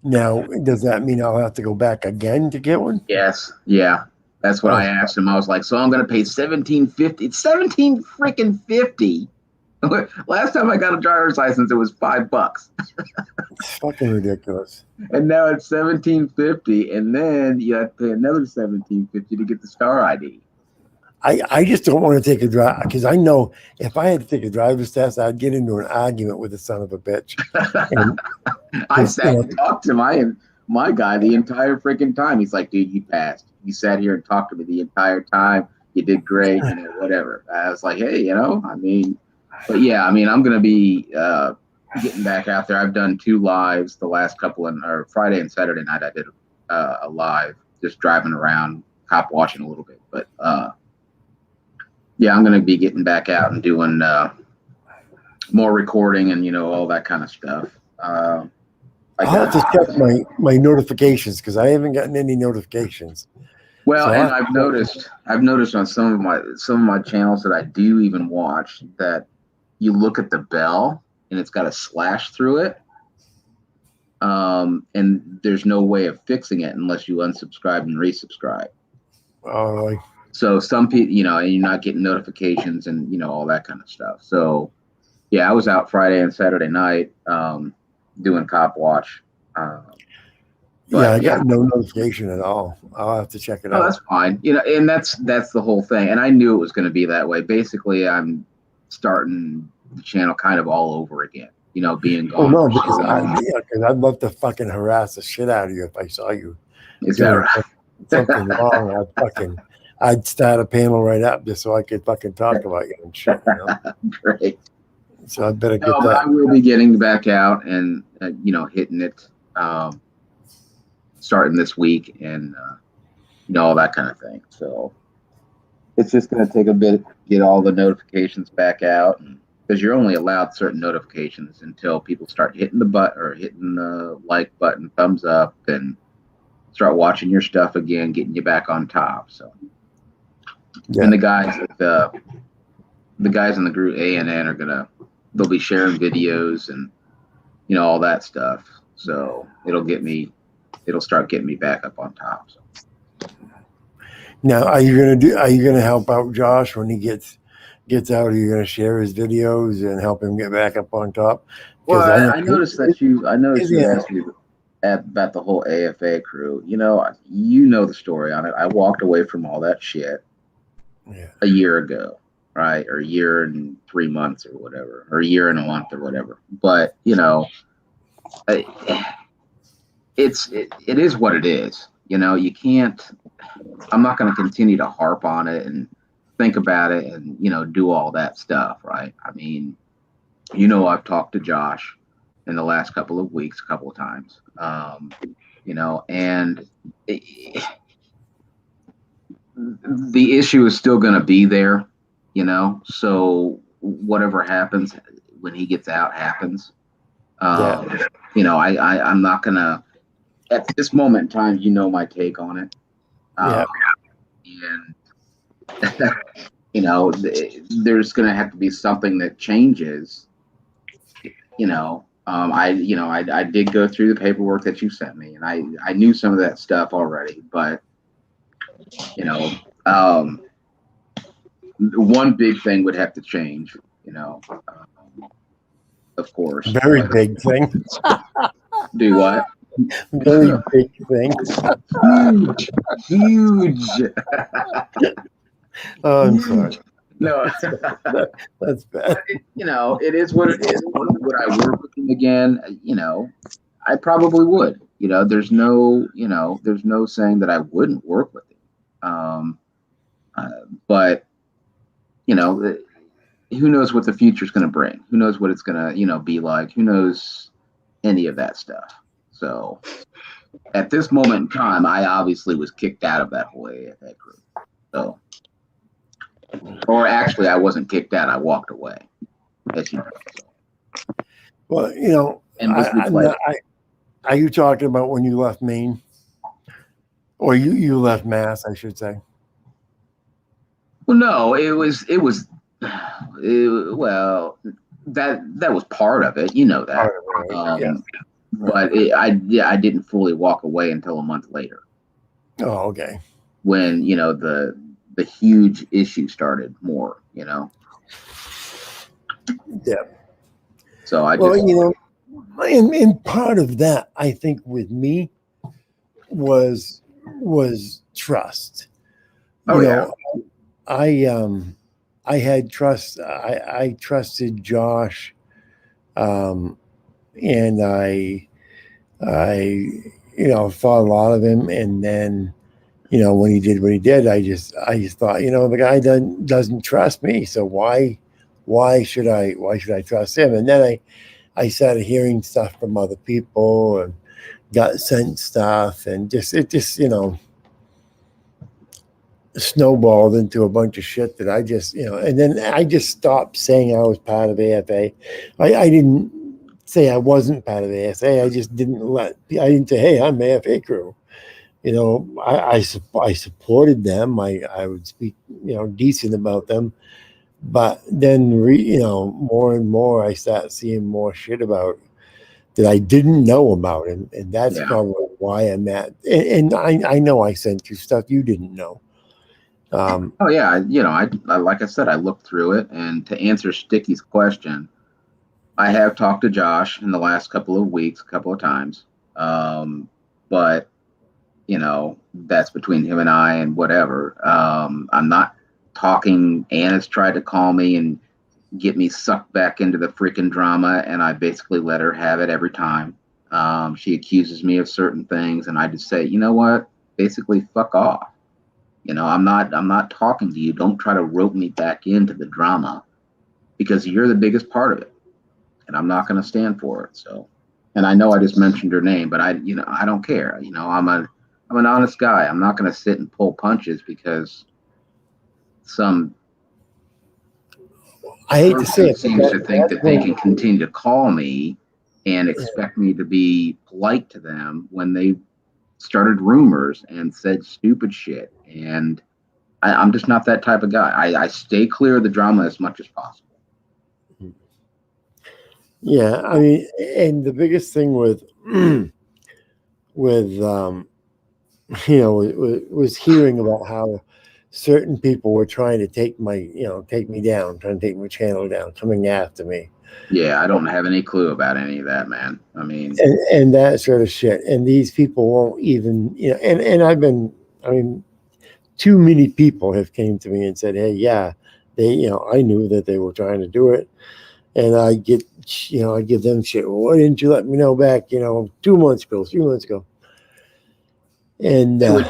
Now, does that mean I'll have to go back again to get one? Yes, yeah, that's what Oh, I asked him. I was like, so I'm going to pay 1750. It's 17 freaking 50. Last time I got a driver's license, it was $5, it's fucking ridiculous. and now it's 1750, and then you have to pay another 1750 to get the Star ID. I just don't want to take a drive because I know if I had to take a driver's test, I'd get into an argument with the son of a bitch. And, I sat and talked to my guy the entire freaking time. He's like, dude, you passed. You sat here and talked to me the entire time. You did great, whatever. I was like, hey, I mean, but yeah, I mean, I'm gonna be getting back out there. I've done 2 lives the last couple or Friday and Saturday night. I did a live, just driving around, cop watching a little bit. But yeah, I'm gonna be getting back out and doing more recording and all that kind of stuff. I'll have to check my notifications because I haven't gotten any notifications. Well, So and I've noticed on some of my channels that I do even watch that you look at the bell and it's got a slash through it, and there's no way of fixing it unless you unsubscribe and resubscribe. Oh, so some people, and you're not getting notifications and all that kind of stuff. So yeah, I was out Friday and Saturday night doing cop watch. yeah, I got no notification at all. I'll have to check it out. Oh, that's fine. And that's the whole thing. And I knew it was going to be that way. Basically, I'm starting the channel kind of all over again. Being gone. Oh no, because I'd love to fucking harass the shit out of you if I saw you. Is that right? Something wrong? I'd start a panel right up just so I could fucking talk about you and shit. Great. So I better get that. I will be getting back out and hitting it. Starting this week and all that kind of thing. So it's just going to take a bit to get all the notifications back out, because you're only allowed certain notifications until people start hitting the button or hitting the like button, thumbs up, and start watching your stuff again, getting you back on top. So and the guys in the group ANN they'll be sharing videos and all that stuff. So it'll start getting me back up on top. So. Now, are you gonna help out Josh when he gets out? Are you gonna share his videos and help him get back up on top? Well, I noticed you asked me about the whole AFA crew. You know the story on it. I walked away from all that shit a year ago, right? Or a year and 3 months or whatever, or a year and a month or whatever. But it is what it is. You can't. I'm not going to continue to harp on it and think about it and do all that stuff, right? I mean, I've talked to Josh in the last couple of weeks, a couple of times, and the issue is still going to be there, So whatever happens when he gets out happens. I'm not gonna. At this moment in time, my take on it. And there's going to have to be something that changes. I did go through the paperwork that you sent me, and I knew some of that stuff already. But one big thing would have to change. Of course. Very big thing. Do what? Very big thing. Huge. Oh, I'm sorry. No, that's bad. It is what it is. Would I work with him again? I probably would. There's no saying that I wouldn't work with him. But who knows what the future's going to bring? Who knows what it's going to be like? Who knows any of that stuff? So at this moment in time, I obviously was kicked out of that whole AFA group. So, or actually, I wasn't kicked out. I walked away. As you know. So. Well, and are you talking about when you left Maine, or you left Mass? I should say. Well, no, it was. Well, that was part of it. You know that. Part of it, right? But I didn't fully walk away until a month later. Oh, okay. When the huge issue started more, Yeah. So I and part of that I think with me was trust. I had trust. I trusted Josh, um, and I thought a lot of him, and then when he did what he did, I just thought the guy doesn't trust me, so why should I trust him? And then I started hearing stuff from other people and got sent stuff, and it just snowballed into a bunch of shit that I just and then I just stopped saying I was part of AFA. I didn't say I wasn't part of AFA. I just I didn't say, hey, I'm AFA crew. I supported them. I would speak decent about them, but then more and more I start seeing more shit about that I didn't know about, and that's Yeah. probably why I'm at. And I know I sent you stuff you didn't know. Oh yeah, I like I said, I looked through it, and to answer Sticky's question, I have talked to Josh in the last couple of weeks, a couple of times, but that's between him and I, and whatever. I'm not talking. Anna's tried to call me and get me sucked back into the freaking drama, and I basically let her have it every time. She accuses me of certain things, and I just say, you know what? Basically, fuck off. I'm not talking to you. Don't try to rope me back into the drama because you're the biggest part of it, and I'm not going to stand for it. So, and I know I just mentioned her name, but I don't care. I'm an honest guy. I'm not going to sit and pull punches because some I hate to say person it, but seems to think that they when can continue to call me and expect me to be polite to them when they started rumors and said stupid shit. And I'm just not that type of guy. I stay clear of the drama as much as possible. yeah, I mean, and the biggest thing with with was hearing about how certain people were trying to take me down, trying to take my channel down, coming after me, Yeah, I don't have any clue about any of that, man. I mean, and that sort of shit. And these people won't even and I mean, too many people have came to me and said, hey, yeah, they I knew that they were trying to do it, and I give them shit. Well, why didn't you let me know back 2 months ago, 3 months ago? And they'll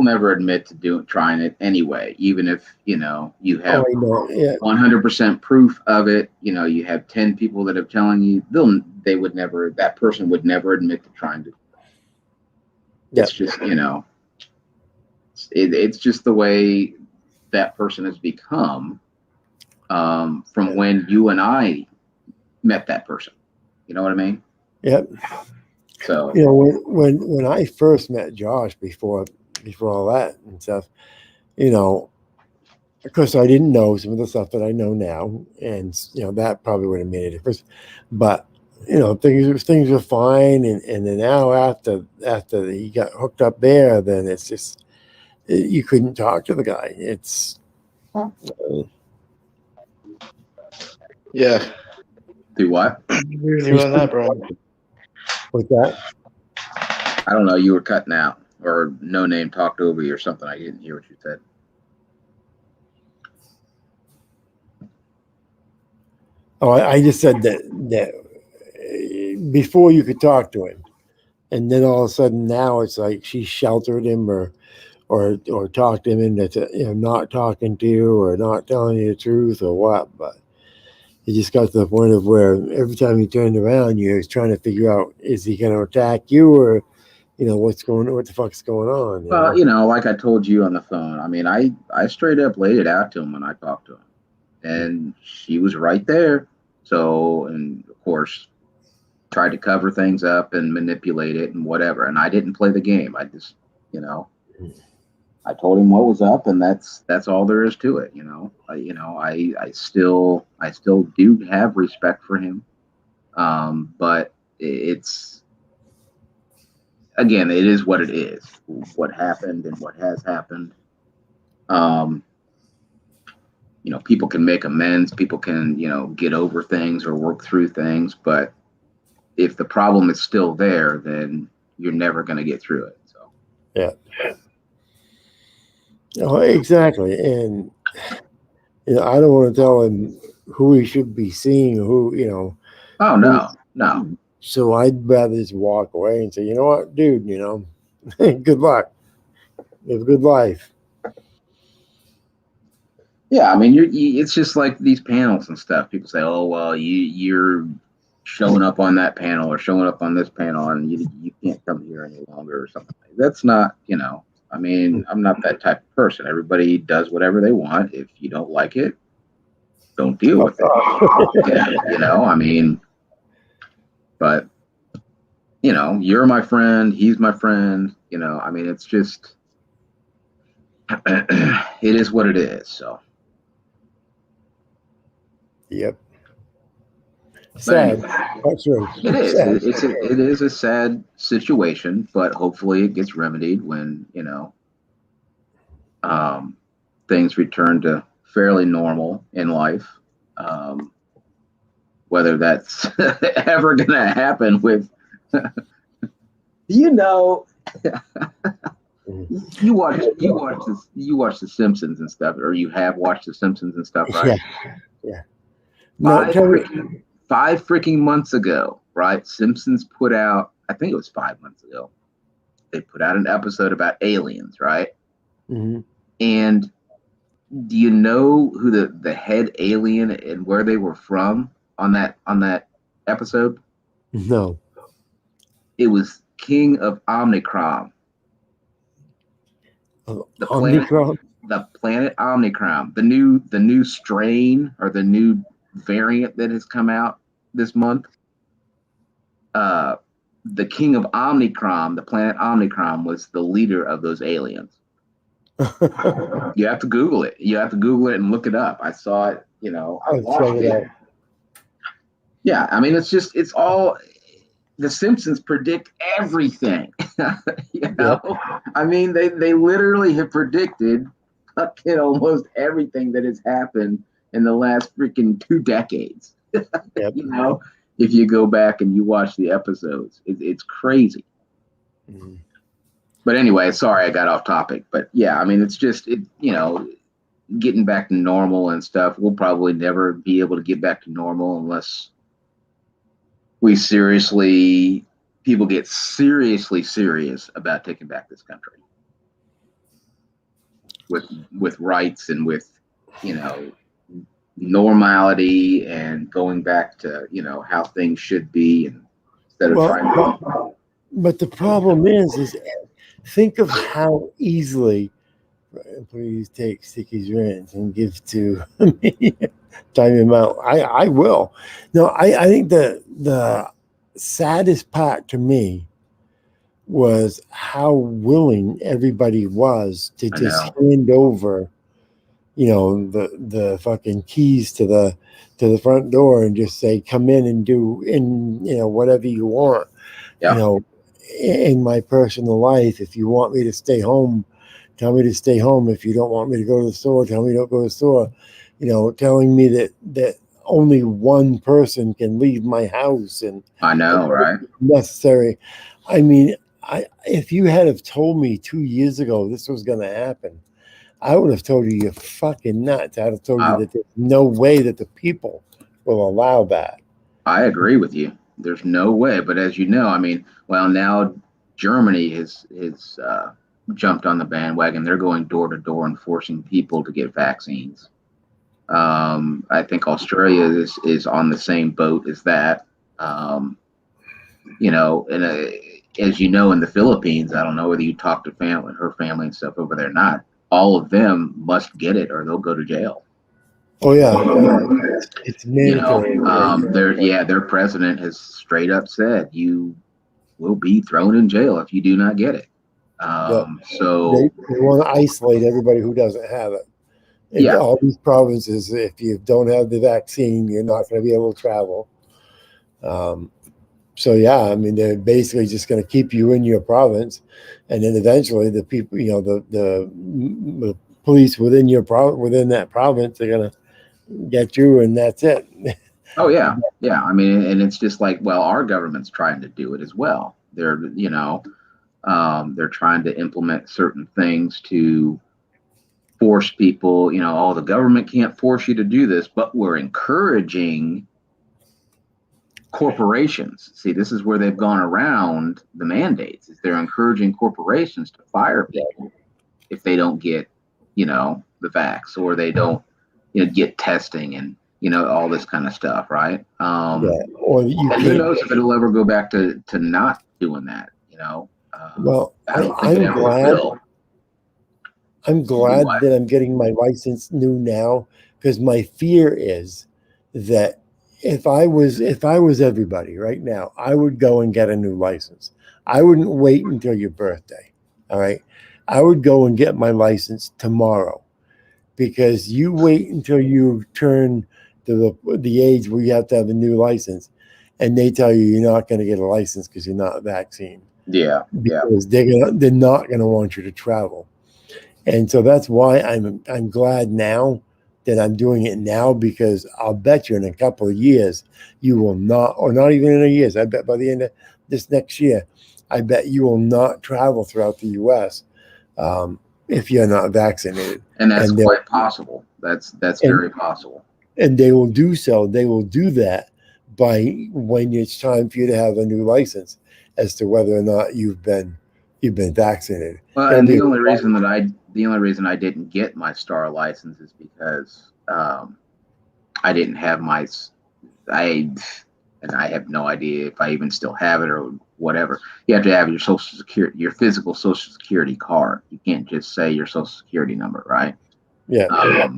never admit to trying it anyway, even if you have I know, yeah, 100% proof of it. You have 10 people that are telling you, that person would never admit to trying to. yeah, It's just it's just the way that person has become from when you and I met that person. You know what I mean? yeah. So When I first met Josh before all that and stuff, of course I didn't know some of the stuff that I know now, and that probably would have made a difference. But things were fine, and then now after he got hooked up there, then it's just you couldn't talk to the guy. It's Yeah. do what? I agree with you on that, bro. with that. I don't know. You were cutting out, or no name talked over you or something. I didn't hear what you said. Oh, I just said that before you could talk to him, and then all of a sudden now it's like she sheltered him or talked him into not talking to you or not telling you the truth or what. But it just got to the point of where every time you turned around, you was trying to figure out, is he going to attack you, or what the fuck's going on? Well, like I told you on the phone. I mean, I straight up laid it out to him when I talked to him, and she was right there. So, and of course, tried to cover things up and manipulate it and whatever. And I didn't play the game. I just, I told him what was up, and that's all there is to it. I still do have respect for him, but it's again, it is what it is. What happened and what has happened. Um, people can make amends. People can get over things or work through things, but if the problem is still there, then you're never going to get through it. So Yeah. Oh, exactly. And I don't want to tell him who he should be seeing, who. Oh no. So I'd rather just walk away and say, you know what, dude, good luck. Live a good life. Yeah, I mean, it's just like these panels and stuff. People say, "Oh, well, you're showing up on that panel or showing up on this panel, and you can't come here any longer or something." That's not, I mean, I'm not that type of person. Everybody does whatever they want. If you don't like it, don't deal with it. Yeah, I mean, but you're my friend. He's my friend. I mean, it's just, it is what it is. So. Yep. But Sad. anyway, That's true. it is. Sad. It is a sad situation, but hopefully it gets remedied when things return to fairly normal in life. Whether that's ever going to happen with, you watch The Simpsons and stuff, or you have watched The Simpsons and stuff, right? Yeah. No, Five freaking months ago, right? Simpsons put out, I think it was 5 months ago, they put out an episode about aliens, right? Mm-hmm. And do you know who the head alien and where they were from on that episode? No. It was King of Omnicron. The planet Omnicron, the new strain or the new variant that has come out this month. The King of Omnicron, the planet Omnicron, was the leader of those aliens. You have to Google it. You have to Google it and look it up. I saw it. I watched it. Yeah, I mean, it's all. The Simpsons predict everything. Yep. I mean, they literally have predicted almost everything that has happened in the last freaking 2 decades. Yep. If you go back and you watch the episodes, it's crazy. Mm-hmm. But anyway, sorry I got off topic. But yeah, I mean, it's just getting back to normal and stuff. We'll probably never be able to get back to normal unless people get seriously serious about taking back this country with rights and with normality and going back to how things should be, and instead of trying to. But the problem is think of how easily please take Sticky's rent and give to me. Time him out. I will. No, I think the saddest part to me was how willing everybody was to just hand over, the fucking keys to the front door and just say, come in and do whatever you want. Yeah. In my personal life, if you want me to stay home, tell me to stay home. If you don't want me to go to the store, tell me don't go to the store. Telling me that only one person can leave my house, and I know, right? Necessary. I mean, if you had have told me 2 years ago this was going to happen, I would have told you you're fucking nuts. I'd have told you that there's no way that the people will allow that. I agree with you. There's no way. But as you know, I mean, well, now Germany has jumped on the bandwagon. They're going door to door and forcing people to get vaccines. I think Australia is on the same boat as that. And as you know, in the Philippines, I don't know whether you talk to her family and stuff over there or not. All of them must get it or they'll go to jail. Oh yeah, it's mandatory. Their president has straight up said you will be thrown in jail if you do not get it. So they want to isolate everybody who doesn't have it. In all these provinces, if you don't have the vaccine, you're not going to be able to travel. So yeah, I mean, they're basically just going to keep you in your province, and then eventually the people, the police within that province, they're going to get you, and that's it. Oh yeah. I mean, and it's just like, well, our government's trying to do it as well. They're they're trying to implement certain things to force people, oh, the government can't force you to do this, but we're encouraging corporations. See, this is where they've gone around the mandates. Is they're encouraging corporations to fire people if they don't get, the vax, or they don't, get testing and all this kind of stuff, right? Or you And who can't. knows if it'll ever go back to not doing that? Well, I don't think it ever will. I'm glad that I'm getting my license new now, because my fear is that if I was everybody right now, I would go and get a new license. I wouldn't wait until your birthday. All right. I would go and get my license tomorrow, because you wait until you turn to the age where you have to have a new license, and they tell you you're not going to get a license because you're not vaccinated. Yeah. Because they're not going to want you to travel. And so that's why I'm glad now that I'm doing it now, because I'll bet you in a couple of years you will not, or not even in a year. I bet by the end of this next year, I bet you will not travel throughout the U.S. If you're not vaccinated. And that's quite possible. That's very possible. And they will do so. They will do that by when it's time for you to have a new license, as to whether or not you've been vaccinated. Well, and the only reason I didn't get my STAR license is because I didn't have and I have no idea if I even still have it or whatever. You have to have your Social Security, your physical Social Security card. You can't just say your Social Security number, right? Yeah.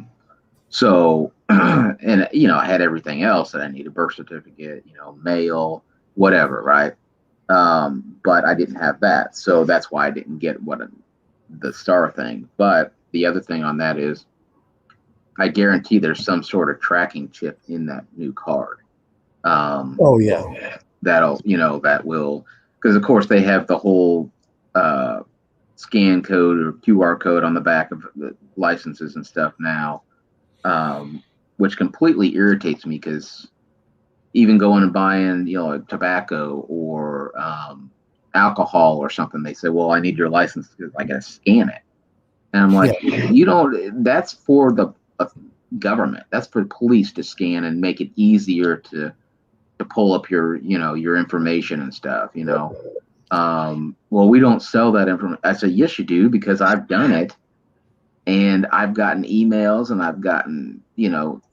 So, and I had everything else that I needed: birth certificate, mail, whatever, right? But I didn't have that, so that's why I didn't get the STAR thing. But the other thing on that is, I guarantee there's some sort of tracking chip in that new card. Oh yeah, that will, because of course they have the whole scan code or QR code on the back of the licenses and stuff now, which completely irritates me, because even going and buying, tobacco or alcohol or something, they say, well, I need your license because I got to scan it. And I'm like, you don't, that's for the government. That's for police to scan and make it easier to pull up your, your information and stuff, well, we don't sell that information. I said, yes, you do, because I've done it. And I've gotten emails, and I've gotten,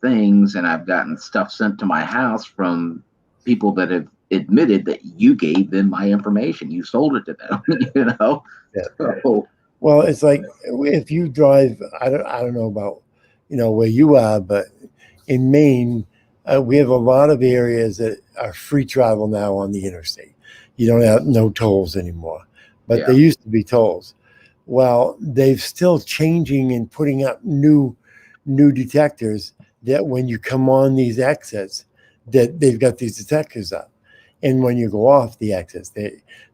things, and I've gotten stuff sent to my house from people that have admitted that you gave them my information. You sold it to them, Yeah. So, well, it's like if you drive, I don't know about, where you are, but in Maine, we have a lot of areas that are free travel now on the interstate. You don't have no tolls anymore, but there used to be tolls. Well, they've still changing and putting up new detectors that when you come on these exits, that they've got these detectors up, and when you go off the exits,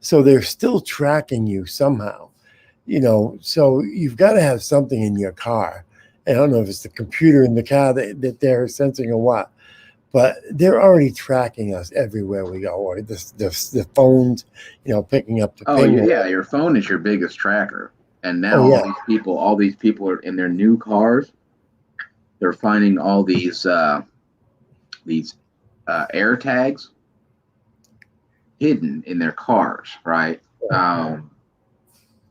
so they're still tracking you somehow, So you've got to have something in your car. I don't know if it's the computer in the car that they're sensing or what, but they're already tracking us everywhere we go. Or the phones, picking up the ping. Yeah, your phone is your biggest tracker. And now all these people are in their new cars. They're finding all these air tags hidden in their cars, right?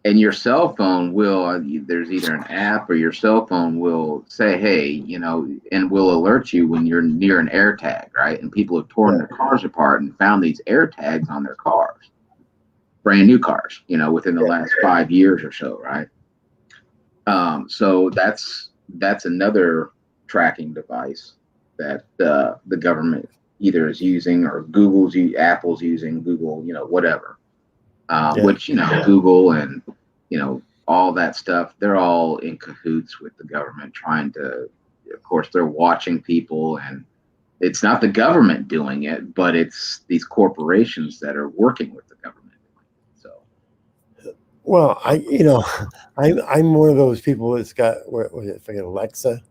And your cell phone will, there's either an app, or your cell phone will say, hey, and will alert you when you're near an air tag, right? And people have torn their cars apart and found these air tags on their cars, brand new cars, within the last 5 years or so, right? So that's another tracking device that the government either is using, or Apple's using, Google, whatever. Which, Google and, all that stuff, they're all in cahoots with the government, trying to, of course, they're watching people, and it's not the government doing it, but it's these corporations that are working with the government. So, well, I'm one of those people that's got, what was it, I forget, Alexa.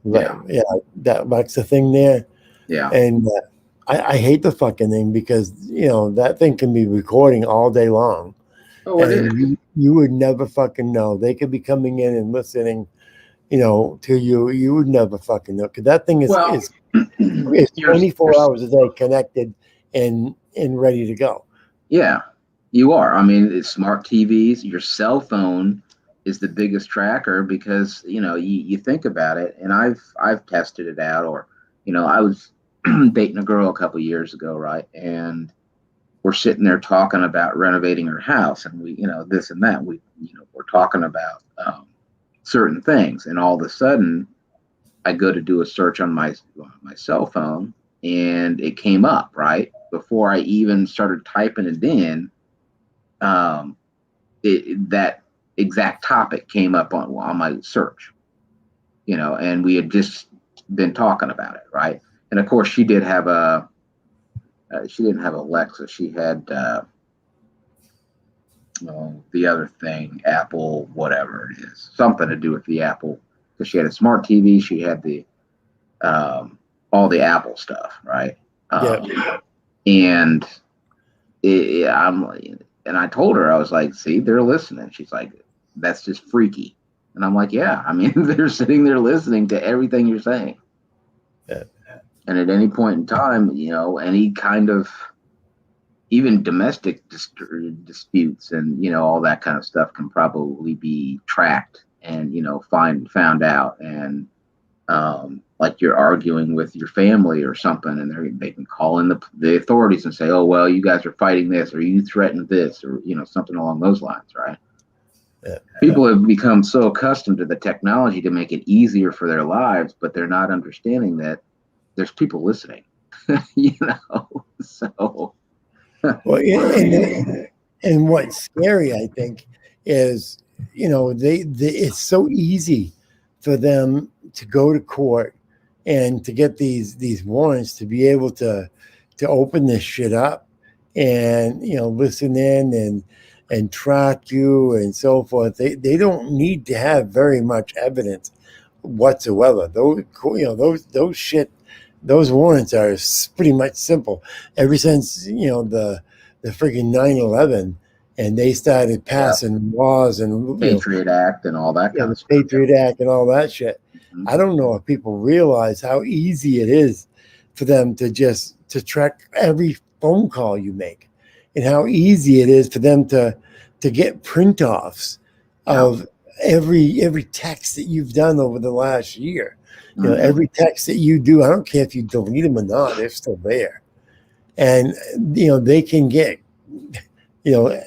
That Alexa thing there. Yeah. And I hate the fucking thing, because that thing can be recording all day long. Oh, it is. You would never fucking know. They could be coming in and listening to you, you would never fucking know. Because that thing is Well, is you're, 24 hours a day connected and ready to go. yeah, you are. I mean, it's smart TVs, your cell phone is the biggest tracker because you think about it, and I've tested it out. Or I was dating a girl a couple years ago, right? And we're sitting there talking about renovating her house, and we this and that. We're talking about certain things, and all of a sudden I go to do a search on my cell phone, and it came up right before I even started typing it in. Um, that exact topic came up on my search, and we had just been talking about it, right? And of course, she did have she didn't have Alexa. She had the other thing, Apple, whatever it is, something to do with the Apple, because she had a smart TV. She had the all the Apple stuff, right? Yeah. And and I told her, I was like, see, they're listening. She's like, that's just freaky. And I'm like, yeah, I mean, they're sitting there listening to everything you're saying. Yeah. And at any point in time, any kind of even domestic disputes and all that kind of stuff can probably be tracked and found out. And like you're arguing with your family or something, and they can call in the authorities and say, oh well, you guys are fighting this, or you threatened this, or something along those lines, right? Yeah. People have become so accustomed to the technology to make it easier for their lives, but they're not understanding that there's people listening. So Well, and what's scary, I think, is they it's so easy for them to go to court and to get these warrants to be able to open this shit up and listen in and track you and so forth. They don't need to have very much evidence whatsoever. Those shit, those warrants are pretty much simple. Ever since the freaking 9/11, and they started passing laws and Patriot Act and all that kind the of stuff. Patriot Act and all that shit. Mhm. I don't know if people realize how easy it is for them to track every phone call you make, and how easy it is for them to get print offs of every text that you've done over the last year. Mhm. Every text that you do, I don't care if you delete them or not, they're still there. And they can get you know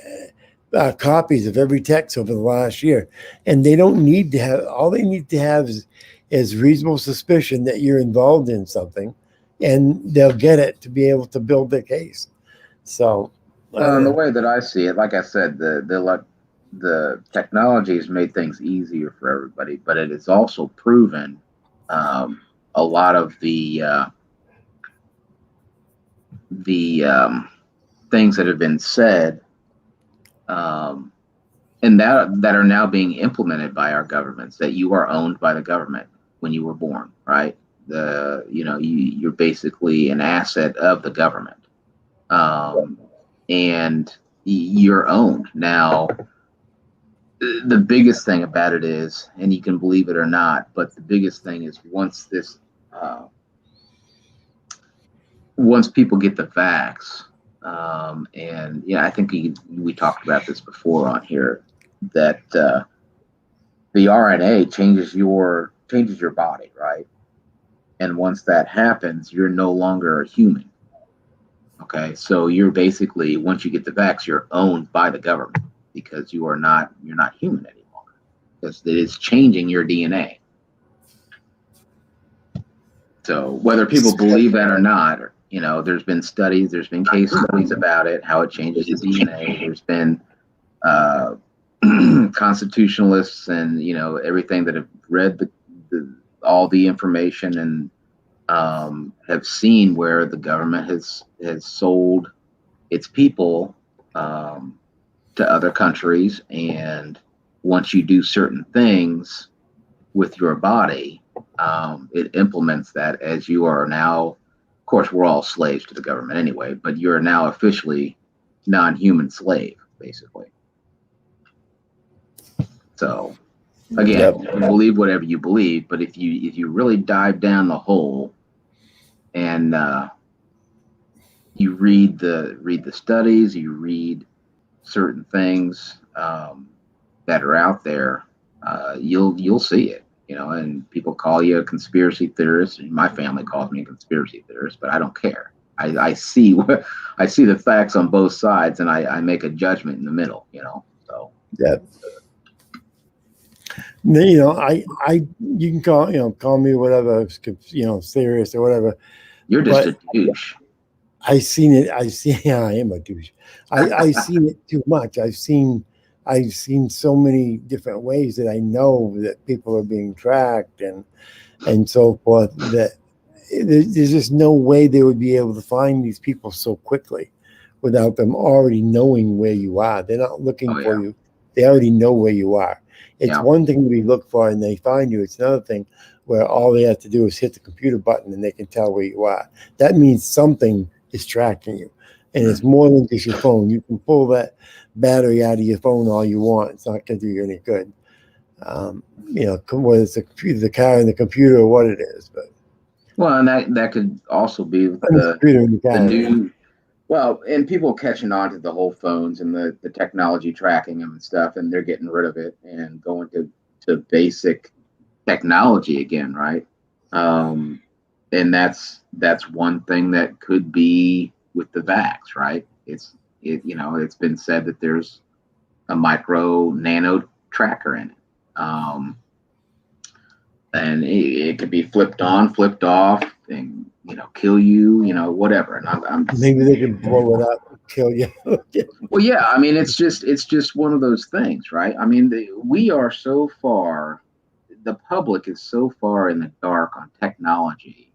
copies of every text over the last year, and they don't need to have. All they need to have is reasonable suspicion that you're involved in something, and they'll get it to be able to build their case. So, Well, and the way that I see it, like I said, the technology has made things easier for everybody, but it has also proven a lot of the things that have been said, um, and that are now being implemented by our governments. That you are owned by the government when you were born, right? You're basically an asset of the government, and you're owned now. The biggest thing about it is, and you can believe it or not, but the biggest thing is once people get the vax, and I think we talked about this before on here, that the RNA changes your body, right? And once that happens, you're no longer a human. Okay, so you're basically, once you get the vax, you're owned by the government because you're not human anymore, because it is changing your DNA. So whether people believe that or not, there's been studies, there's been case studies about it, how it changes the DNA. There's been constitutionalists and everything that have read all the information and have seen where the government has sold its people to other countries, and once you do certain things with your body, it implements that as you are now. Of course, we're all slaves to the government anyway, but you're now officially non-human slave, basically. So Again, Yep. you can believe whatever you believe, but if you really dive down the hole and you read the studies, you read certain things that are out there, you'll see it. And people call you a conspiracy theorist. My family calls me a conspiracy theorist, but I don't care. I see I see the facts on both sides, and I make a judgment in the middle. So Yep. You can call me whatever, serious or whatever. you're just But a douche. I seen it. Yeah, I am a douche. I seen it too much. I've seen so many different ways that I know that people are being tracked and so forth, that there's just no way they would be able to find these people so quickly without them already knowing where you are. They're not looking Oh for yeah, you. They already know where you are. It's yeah, one thing to be looked for and they find you. It's another thing where all they have to do is hit the computer button and they can tell where you are. That means something is tracking you. And it's more than just your phone. You can pull that battery out of your phone all you want. It's not going to do you any good. Whether it's the car and the computer or what it is. But well, and that could also be the computer and the the car. new. Well, and people catching on to the whole phones and the technology tracking them and stuff, and they're getting rid of it and going to basic technology again, right? Um, and that's one thing that could be with the vax, right? It's been said that there's a micro nano tracker in it. And it could be flipped on, flipped off, and kill you, whatever. And Maybe they can blow it up and kill you. well, yeah. I mean, it's just one of those things, right? I mean, we are so far. The public is so far in the dark on technology.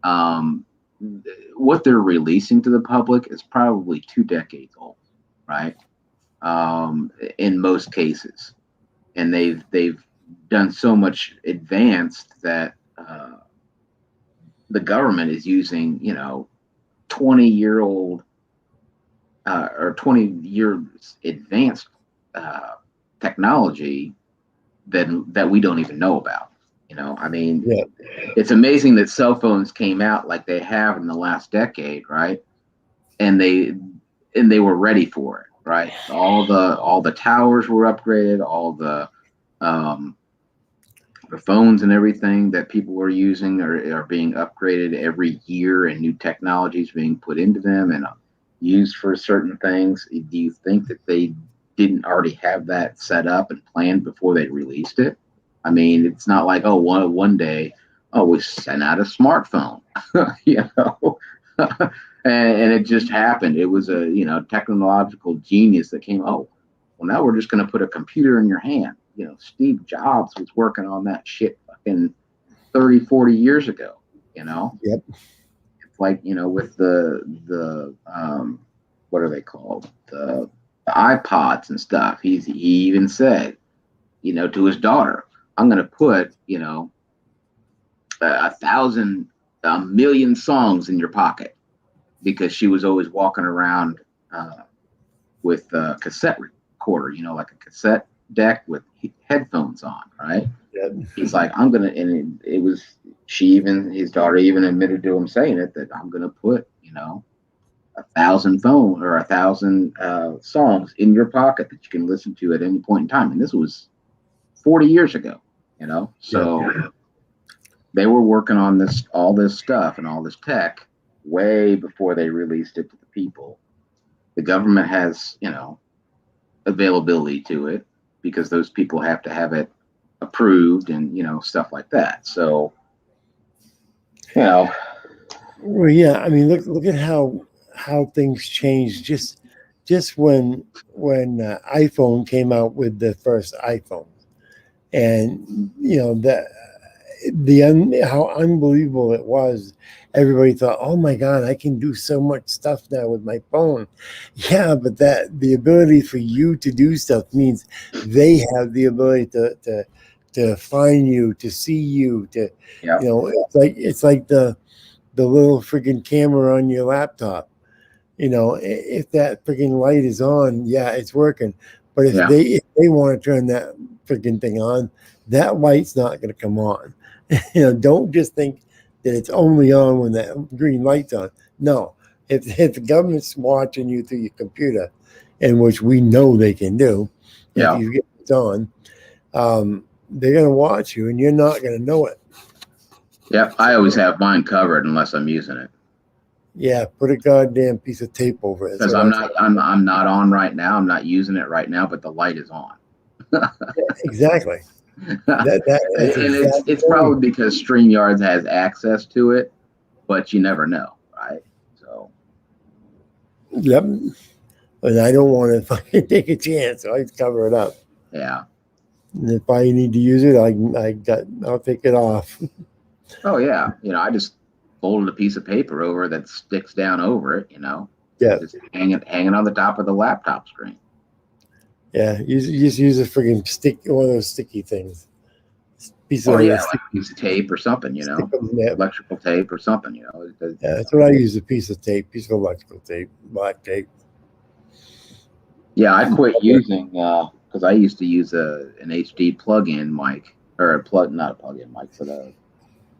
Um, what they're releasing to the public is probably 2 decades old, right? In most cases, and they've done so much advanced that the government is using 20-year-old or 20 years advanced technology that we don't even know about. I mean, Yeah. it's amazing that cell phones came out like they have in the last decade, right? And they were ready for it, right? All the towers were upgraded, all the phones and everything that people were using are being upgraded every year, and new technologies being put into them and used for certain things. Do you think that they didn't already have that set up and planned before they released it? I mean, it's not like, oh, one day, oh, we sent out a smartphone, you know, and it just happened. It was a technological genius that came. Oh, well, now we're just going to put a computer in your hand. Steve Jobs was working on that shit fucking 30, 40 years ago. Yep. It's like with the what are they called, the iPods and stuff. He even said to his daughter, I'm going to put a million songs in your pocket, because she was always walking around with a cassette recorder, like a cassette deck with headphones on, right? Yep. He's like, I'm gonna, and it was his daughter even admitted to him saying it, that I'm gonna put 1,000 songs in your pocket that you can listen to at any point in time. And this was 40 years ago, so. Yep. They were working on all this stuff and all this tech way before they released it to the people. The government has, availability to it, because those people have to have it approved and, stuff like that. So, Well, yeah. I mean, look at how things changed just when iPhone came out with the first iPhone, and how unbelievable it was. Everybody thought, oh my God, I can do so much stuff now with my phone. Yeah, but the ability for you to do stuff means they have the ability to find you, to see you, to yeah, it's like the little freaking camera on your laptop. If that freaking light is on, yeah, it's working. But if yeah, they want to turn that freaking thing on, that light's not going to come on. Don't just think that it's only on when that green light's on. No, if the government's watching you through your computer, in which we know they can do, if you get it on, they're going to watch you, and you're not going to know it. Yep, I always have mine covered unless I'm using it. Yeah, put a goddamn piece of tape over it. Because I'm not on right now. I'm not using it right now, but the light is on. Exactly. It's probably because StreamYard has access to it, but you never know, right? So. Yep. And I don't want to fucking take a chance, so I cover it up. Yeah. And if I need to use it, I'll take it off. Oh yeah, I just folded a piece of paper over that sticks down over it. Yeah. Just hanging on the top of the laptop screen. Yeah, you just use a friggin' one of those sticky things. Piece of tape or something, electrical tape or something, Yeah, that's what I use, a piece of electrical tape, black tape. Yeah, I quit using because I used to use an HD plug-in mic, or not a plug-in mic, but a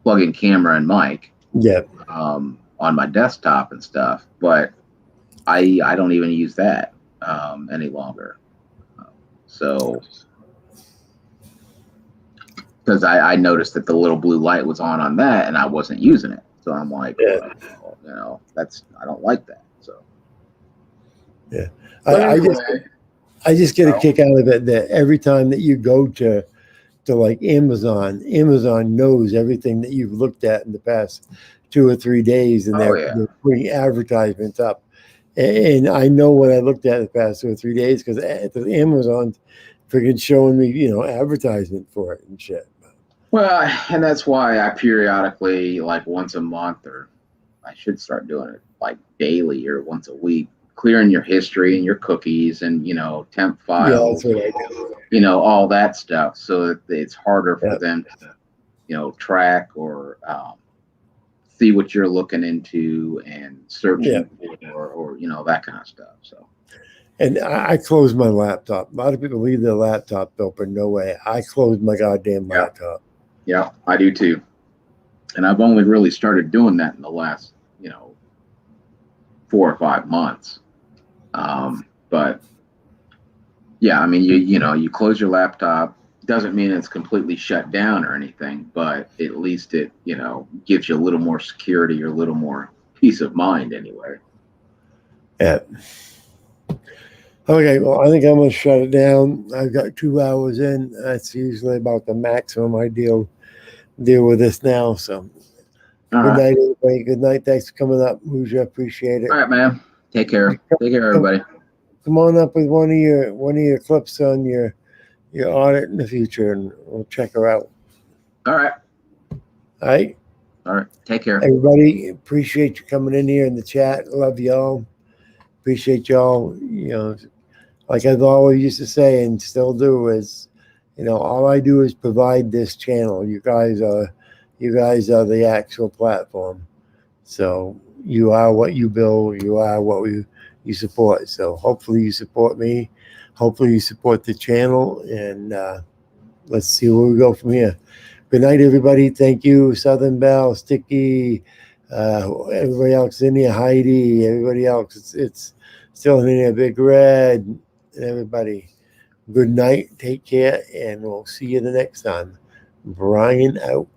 plug-in camera and mic. Yeah. On my desktop and stuff, but I don't even use that any longer. So, because I noticed that the little blue light was on that, and I wasn't using it, so I'm like, I don't like that. So, yeah, I just get a kick out of it that every time that you go to like Amazon knows everything that you've looked at in the past 2 or 3 days, and they're putting advertisements up. And I know what I looked at the past 2 or 3 days because Amazon's freaking showing me, advertisement for it and shit. Well, and that's why I periodically, like once a month, or I should start doing it like daily or once a week, clearing your history and your cookies and, temp files, all that stuff, so that it's harder for them to, track or see what you're looking into and searching for, or that kind of stuff. So. And I close my laptop. A lot of people leave their laptop open. No way. I close my goddamn laptop. Yeah, I do too. And I've only really started doing that in the last, 4 or 5 months. But yeah, I mean, you close your laptop. Doesn't mean it's completely shut down or anything, but at least it, gives you a little more security or a little more peace of mind anyway. Yeah. Okay, well, I think I'm going to shut it down. I've got 2 hours in. That's usually about the maximum I deal with this now. So, good night, everybody. Good night. Thanks for coming up, Hoosier. Appreciate it. All right, man. Take care. Take care, everybody. Come on up with one of your clips on your audit in the future, and we'll check her out. All right. All right. All right. Take care, everybody. Appreciate you coming in here in the chat. Love y'all. Appreciate y'all. Like I've always used to say and still do is, all I do is provide this channel. You guys are the actual platform. So you are what you build. You are what you support. So hopefully you support me. Hopefully you support the channel, and let's see where we go from here. Good night, everybody. Thank you, Southern Belle, Sticky, everybody else in here, Heidi, everybody else. It's still in here, Big Red, and everybody. Good night. Take care, and we'll see you the next time. Brian out.